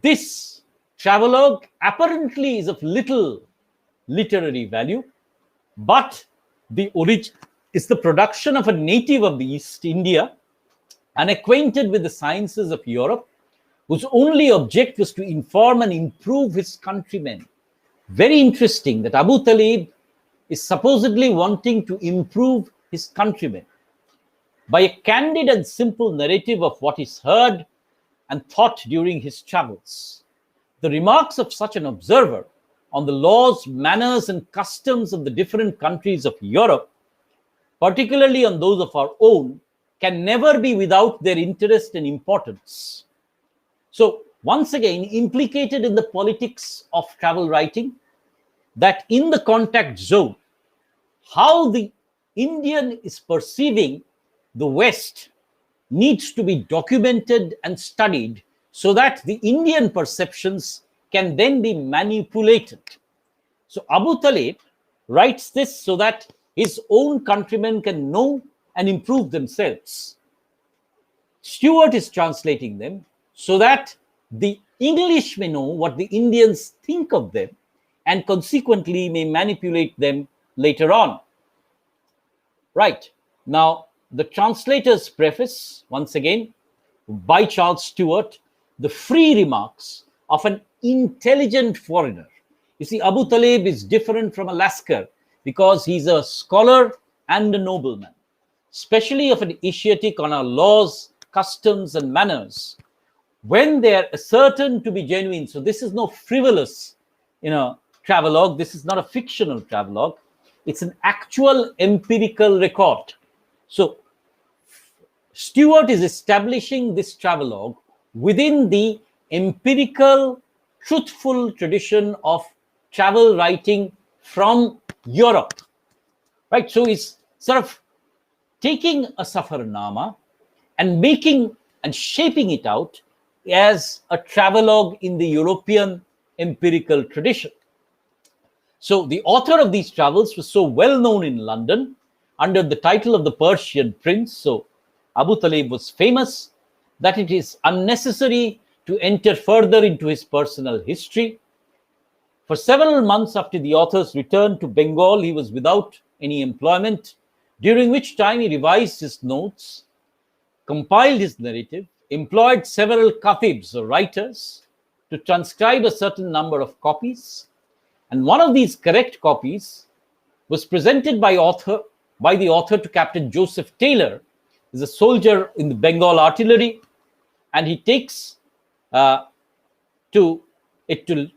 this travelogue apparently is of little literary value, but the origin is the production of a native of the East India, unacquainted with the sciences of Europe, whose only object was to inform and improve his countrymen. Very interesting that Abu Talib is supposedly wanting to improve his countrymen by a candid and simple narrative of what is heard and thought during his travels. The remarks of such an observer on the laws, manners, and customs of the different countries of Europe, particularly on those of our own, can never be without their interest and importance. So, once again, implicated in the politics of travel writing, that in the contact zone, how the Indian is perceiving the West needs to be documented and studied so that the Indian perceptions can then be manipulated. So Abu Talib writes this so that his own countrymen can know and improve themselves. Stuart is translating them so that the English may know what the Indians think of them and consequently may manipulate them later on. Right. Now, the translator's preface, once again, by Charles Stuart, the free remarks of an intelligent foreigner. You see, Abu Talib is different from a Lascar because he's a scholar and a nobleman, especially of an Asiatic on our laws, customs, and manners, when they are certain to be genuine. So this is no frivolous, travelogue. This is not a fictional travelogue. It's an actual empirical record. So Stuart is establishing this travelogue within the empirical, truthful tradition of travel writing from Europe, right? So he's sort of taking a Safarnama and making and shaping it out as a travelogue in the European empirical tradition. So the author of these travels was so well known in London under the title of the Persian Prince. So Abu Talib was famous that it is unnecessary to enter further into his personal history. For several months after the author's return to Bengal, he was without any employment, during which time he revised his notes, compiled his narrative, employed several katibs or writers to transcribe a certain number of copies. And one of these correct copies was presented by the author to Captain Joseph Taylor, who is a soldier in the Bengal artillery, and he takes to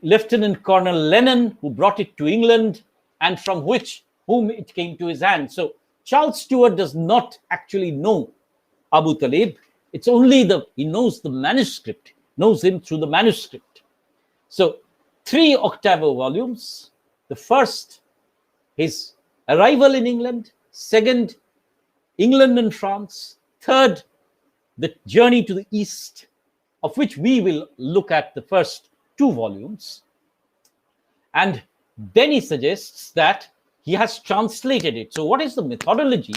Lieutenant Colonel Lennon, who brought it to England, and from whom it came to his hands. So Charles Stuart does not actually know Abu Talib. It's only he knows the manuscript, knows him through the manuscript. So 3 octavo volumes. The first, his arrival in England. Second, England and France. Third, the journey to the East, of which we will look at the first 2 volumes. And then he suggests that he has translated it. So what is the methodology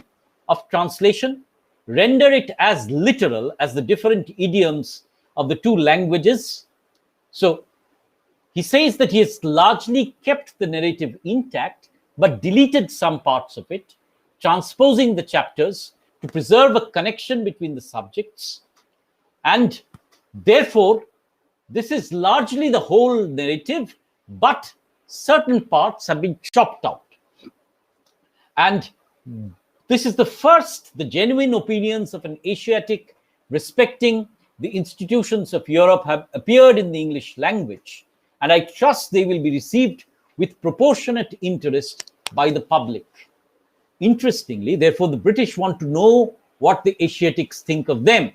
of translation? Render it as literal as the different idioms of the 2 languages. So he says that he has largely kept the narrative intact, but deleted some parts of it, transposing the chapters to preserve a connection between the subjects. And therefore, this is largely the whole narrative, but certain parts have been chopped out. And this is the genuine opinions of an Asiatic respecting the institutions of Europe have appeared in the English language. And I trust they will be received with proportionate interest by the public. Interestingly, therefore, the British want to know what the Asiatics think of them.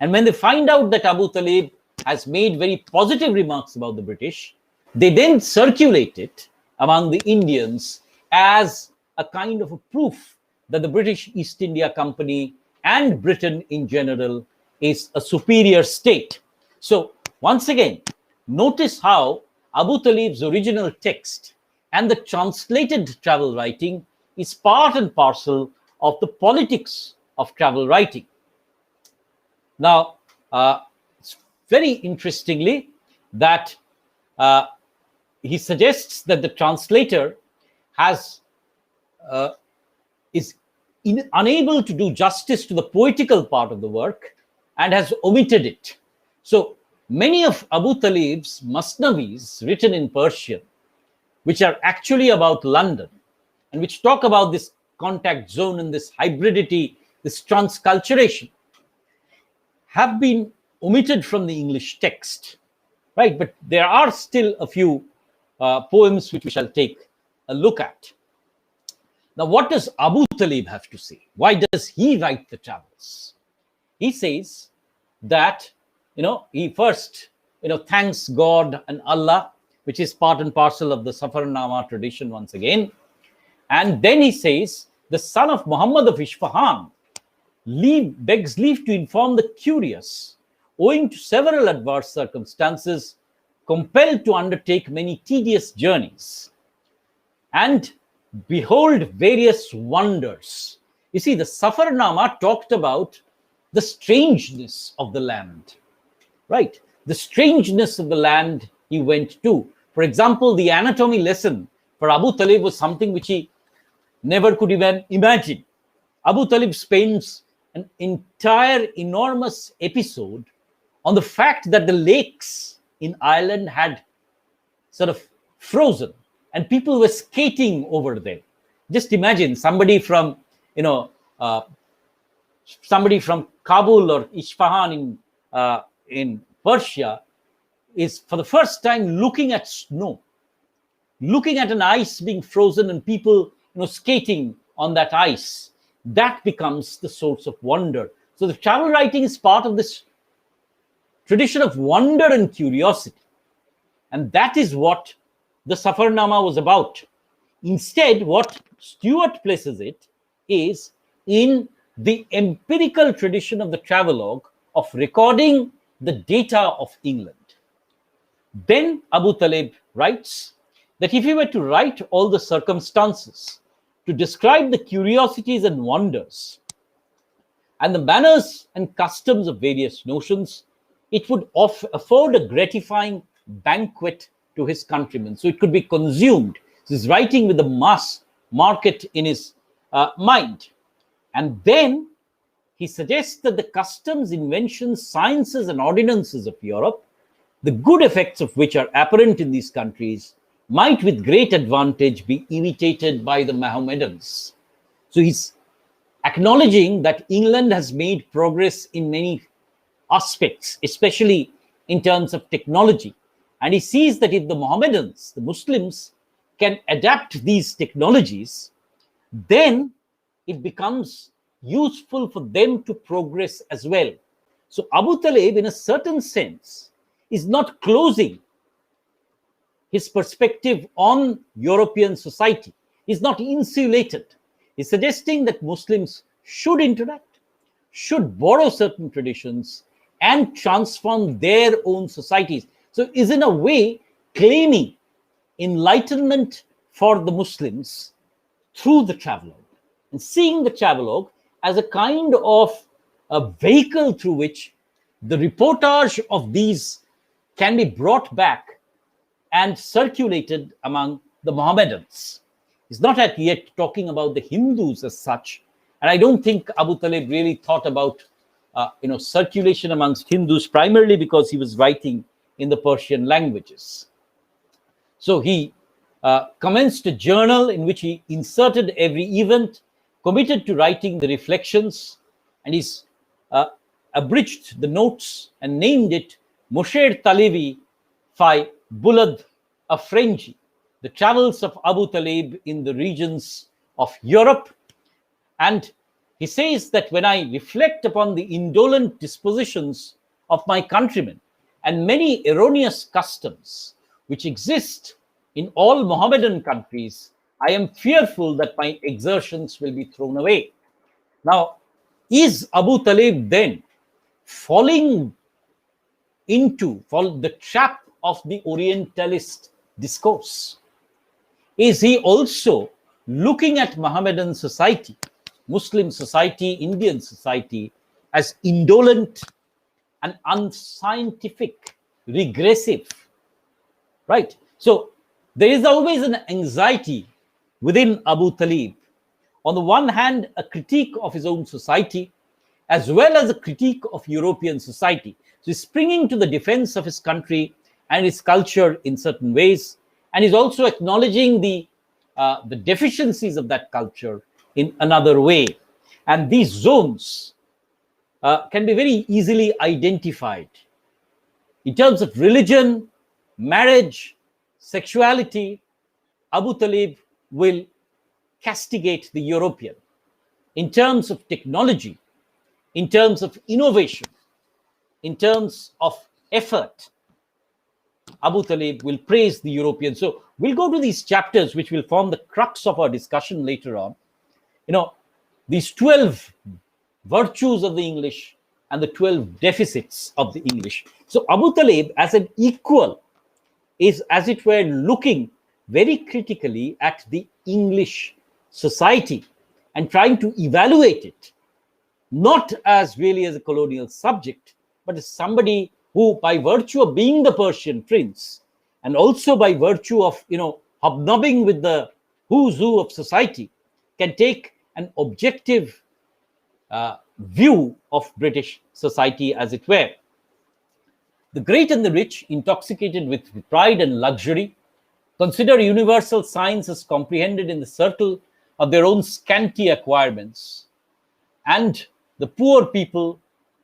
And when they find out that Abu Talib has made very positive remarks about the British, they then circulate it among the Indians as a kind of a proof that the British East India Company and Britain in general is a superior state. So once again, notice how Abu Talib's original text and the translated travel writing is part and parcel of the politics of travel writing. Now, it's very interestingly that uh, he suggests that the translator has is unable to do justice to the poetical part of the work and has omitted it. So many of Abu Talib's Masnavis written in Persian, which are actually about London and which talk about this contact zone and this hybridity, this transculturation, have been omitted from the English text, right? But there are still a few poems which we shall take a look at. Now, what does Abu Talib have to say? Why does he write the travels? He says that, he first, thanks God and Allah, which is part and parcel of the Safarnama tradition once again. And then he says, the son of Muhammad of Isfahan begs leave to inform the curious, owing to several adverse circumstances, compelled to undertake many tedious journeys, and behold various wonders. You see, the Safarnama talked about the strangeness of the land, right? The strangeness of the land he went to. For example, the anatomy lesson for Abu Talib was something which he never could even imagine. Abu Talib spends an entire enormous episode on the fact that the lakes in Ireland had sort of frozen and people were skating over there. Just imagine somebody from, somebody from Kabul or Isfahan in Persia is for the first time looking at snow, looking at an ice being frozen and people, skating on that ice. That becomes the source of wonder. So the travel writing is part of this tradition of wonder and curiosity. And that is what the Safarnama was about. Instead, what Stuart places it is in the empirical tradition of the travelogue of recording the data of England. Then Abu Talib writes that if he were to write all the circumstances, to describe the curiosities and wonders, and the manners and customs of various notions, it would afford a gratifying banquet to his countrymen. So it could be consumed. So he's writing with the mass market in his mind. And then he suggests that the customs, inventions, sciences, and ordinances of Europe, the good effects of which are apparent in these countries, might with great advantage be imitated by the Mohammedans. So he's acknowledging that England has made progress in many aspects, especially in terms of technology. And he sees that if the Mohammedans, the Muslims, can adapt these technologies, then it becomes useful for them to progress as well. So Abu Talib, in a certain sense, is not closing his perspective on European society. He's not insulated. He's suggesting that Muslims should interact, should borrow certain traditions, and transform their own societies. So is in a way claiming enlightenment for the Muslims through the travelogue, and seeing the travelogue as a kind of a vehicle through which the reportage of these can be brought back and circulated among the Mohammedans. He's not yet talking about the Hindus as such, and I don't think Abu Talib really thought about circulation amongst Hindus, primarily because he was writing in the Persian languages. So he commenced a journal in which he inserted every event, committed to writing the reflections, and he's abridged the notes and named it Musher Talebi fi Bulad Afrenji, the travels of Abu Talib in the regions of Europe. And he says that when I reflect upon the indolent dispositions of my countrymen and many erroneous customs which exist in all Mohammedan countries, I am fearful that my exertions will be thrown away. Now, is Abu Talib then falling into the trap of the Orientalist discourse? Is he also looking at Mohammedan society, Muslim society, Indian society as indolent and unscientific, regressive, right? So there is always an anxiety within Abu Talib. On the one hand, a critique of his own society, as well as a critique of European society. So he's springing to the defense of his country and his culture in certain ways, and he's also acknowledging the deficiencies of that culture in another way. And these zones can be very easily identified in terms of religion, marriage, sexuality. Abu Talib will castigate the European. In terms of technology, in terms of innovation, in terms of effort, Abu Talib will praise the European. So we'll go to these chapters, which will form the crux of our discussion later on. These 12 virtues of the English and the 12 deficits of the English. So Abu Talib, as an equal, is, as it were, looking very critically at the English society and trying to evaluate it, not as really as a colonial subject, but as somebody who, by virtue of being the Persian prince, and also by virtue of hobnobbing with the who's who of society, can take an objective view of British society, as it were. The great and the rich, intoxicated with pride and luxury, consider universal science as comprehended in the circle of their own scanty acquirements, and the poor people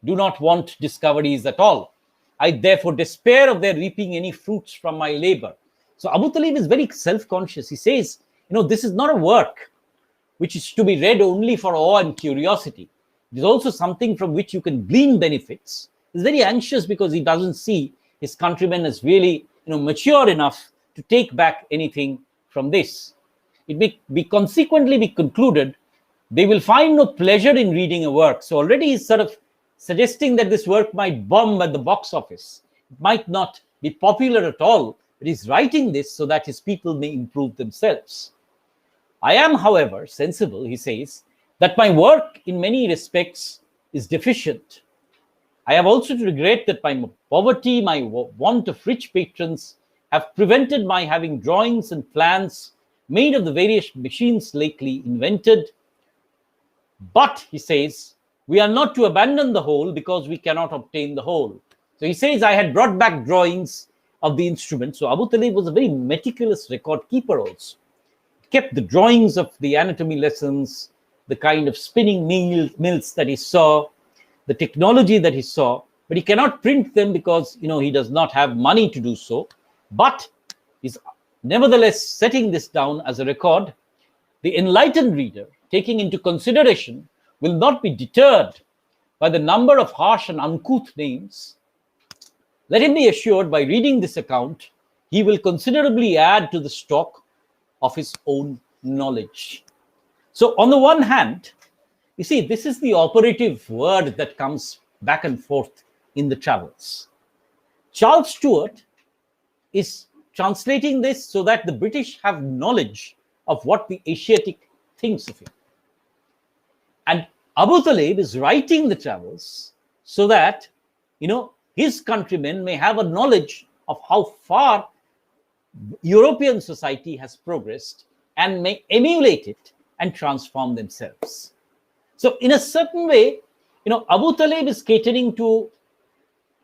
do not want discoveries at all. I therefore despair of their reaping any fruits from my labor. So Abu Talib is very self-conscious. He says, this is not a work which is to be read only for awe and curiosity. It is also something from which you can glean benefits. He's very anxious because he doesn't see his countrymen as really mature enough to take back anything from this. It may consequently be concluded they will find no pleasure in reading a work. So already he's sort of suggesting that this work might bomb at the box office. It might not be popular at all, but he's writing this so that his people may improve themselves. I am, however, sensible, he says, that my work in many respects is deficient. I have also to regret that my poverty, my want of rich patrons have prevented my having drawings and plans made of the various machines lately invented. But, he says, we are not to abandon the whole because we cannot obtain the whole. So he says, I had brought back drawings of the instrument. So Abu Talib was a very meticulous record keeper also. He kept the drawings of the anatomy lessons, the kind of spinning mills that he saw, the technology that he saw, but he cannot print them because he does not have money to do so. But he's nevertheless setting this down as a record. The enlightened reader, taking into consideration, will not be deterred by the number of harsh and uncouth names. Let him be assured, by reading this account, he will considerably add to the stock of his own knowledge. So on the one hand, you see, this is the operative word that comes back and forth in the travels. Charles Stewart is translating this so that the British have knowledge of what the Asiatic thinks of him. And Abu Talib is writing the travels so that, his countrymen may have a knowledge of how far European society has progressed and may emulate it and transform themselves. So in a certain way, Abu Talib is catering to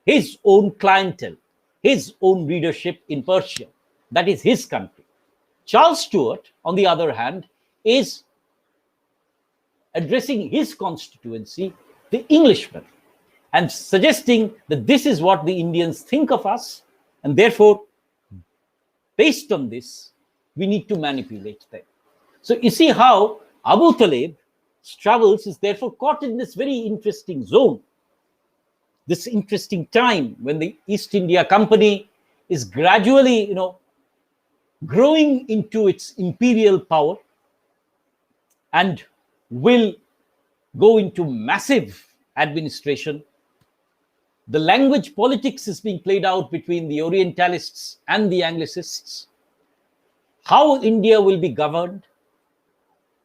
his own clientele, his own readership in Persia. That is his country. Charles Stewart, on the other hand, is addressing his constituency, the Englishmen, and suggesting that this is what the Indians think of us, and therefore, based on this, we need to manipulate them. So you see how Abu Talib's travels is therefore caught in this very interesting zone, this interesting time when the East India Company is gradually, growing into its imperial power and will go into massive administration. The language politics is being played out between the Orientalists and the Anglicists. How India will be governed,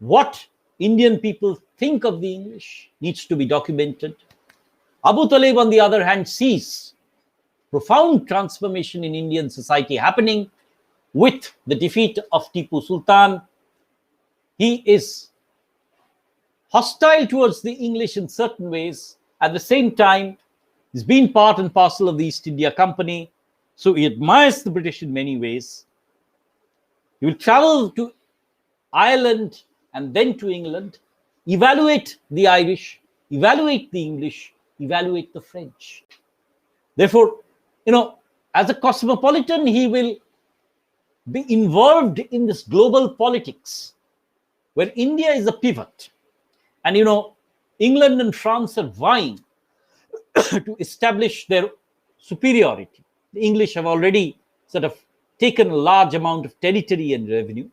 what Indian people think of the English needs to be documented. Abu Taleb, on the other hand, sees profound transformation in Indian society happening with the defeat of Tipu Sultan. He is hostile towards the English in certain ways. At the same time, he's been part and parcel of the East India Company, so he admires the British in many ways. He will travel to Ireland and then to England, evaluate the Irish, evaluate the English, evaluate the French. Therefore, as a cosmopolitan, he will be involved in this global politics where India is a pivot. And, England and France are vying to establish their superiority. The English have already sort of taken a large amount of territory and revenue.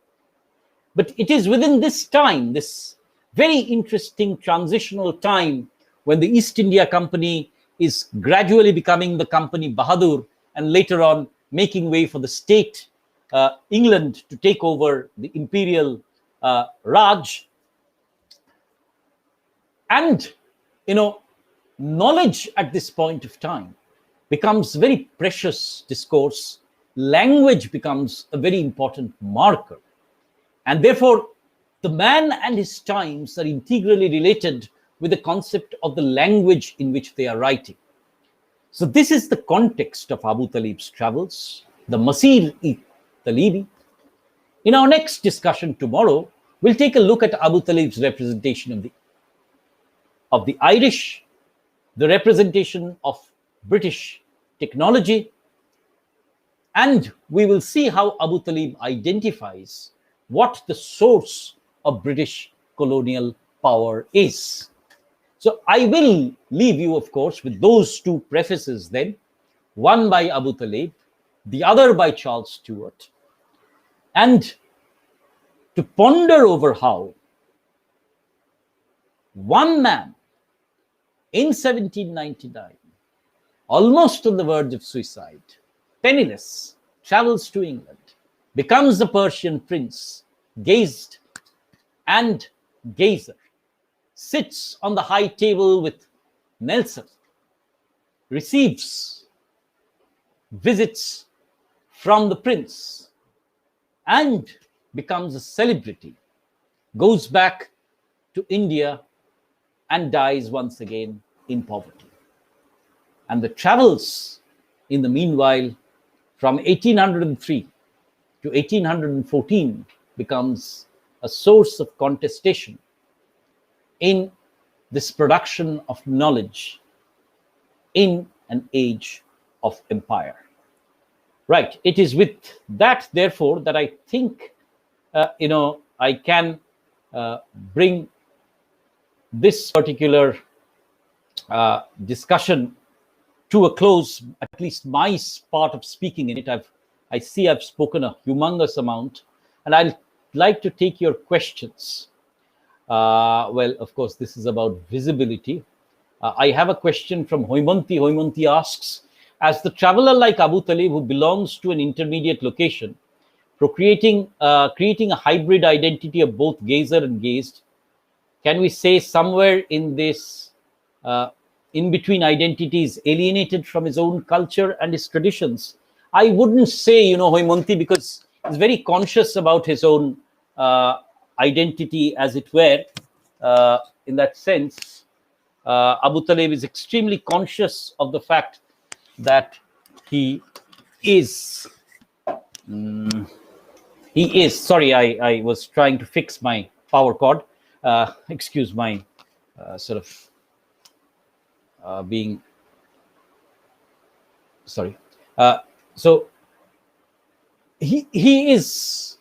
But it is within this time, this very interesting transitional time, when the East India Company is gradually becoming the Company Bahadur and later on making way for the state England to take over the imperial Raj. And, knowledge at this point of time becomes very precious discourse. Language becomes a very important marker. And therefore, the man and his times are integrally related with the concept of the language in which they are writing. So this is the context of Abu Taleb's travels, the Masir-e-Talebi. In our next discussion tomorrow, we'll take a look at Abu Taleb's representation of the Irish, the representation of British technology, and we will see how Abu Taleb identifies what the source of British colonial power is. So I will leave you, of course, with those two prefaces then, one by Abu Taleb, the other by Charles Stewart, and to ponder over how one man in 1799, almost on the verge of suicide, penniless, travels to England, becomes a Persian prince, gazed and gazer, sits on the high table with Nelson, receives visits from the prince, and becomes a celebrity, goes back to India and dies once again in poverty. And the travels in the meanwhile from 1803 to 1814 becomes a source of contestation in this production of knowledge in an age of empire. Right. It is with that, therefore, that I think, I can bring this particular discussion to a close, at least my part of speaking in it. I see I've spoken a humongous amount, and I'd like to take your questions. Well, of course, this is about visibility. I have a question from Hoimanti. Hoimanti asks, as the traveler like Abu Taleb, who belongs to an intermediate location, creating a hybrid identity of both gazer and gazed, can we say somewhere in this in-between identities alienated from his own culture and his traditions? I wouldn't say, Hoimanti, because he's very conscious about his own identity, as it were. In that sense, Abu Taleb is extremely conscious of the fact that he is, sorry, I was trying to fix my power cord. Excuse my sort of being, sorry. So he is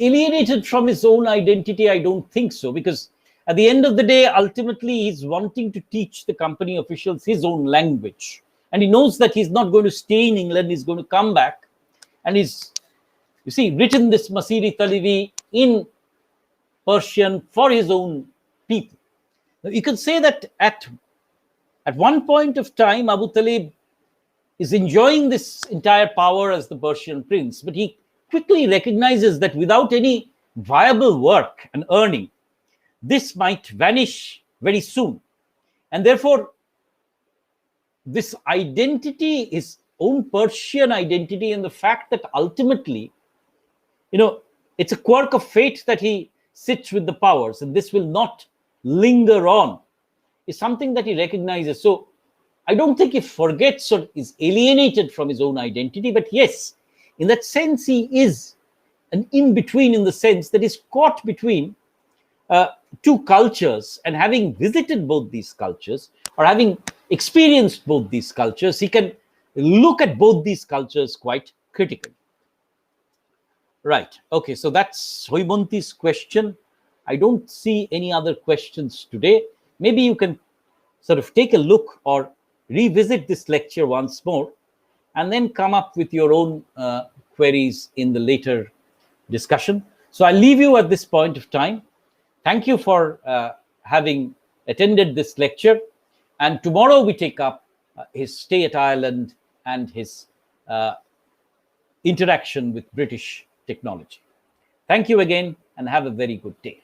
alienated from his own identity? I don't think so, because at the end of the day, ultimately, he's wanting to teach the company officials his own language. And he knows that he's not going to stay in England, he's going to come back. And he's, written this Masir-e-Talebi in Persian for his own people. Now, you could say that at one point of time, Abu Taleb is enjoying this entire power as the Persian prince, but he quickly recognizes that without any viable work and earning, this might vanish very soon. And therefore, this identity, his own Persian identity, and the fact that ultimately, it's a quirk of fate that he sits with the powers and this will not linger on, is something that he recognizes. So I don't think he forgets or is alienated from his own identity, but yes, in that sense, he is an in-between, in the sense that he's caught between two cultures, and having visited both these cultures, or having experienced both these cultures, he can look at both these cultures quite critically. Right. Okay. So that's Hoimonti's question. I don't see any other questions today. Maybe you can sort of take a look or revisit this lecture once more, and then come up with your own queries in the later discussion. So I'll leave you at this point of time. Thank you for having attended this lecture. And tomorrow we take up his stay at Ireland and his interaction with British technology. Thank you again, and have a very good day.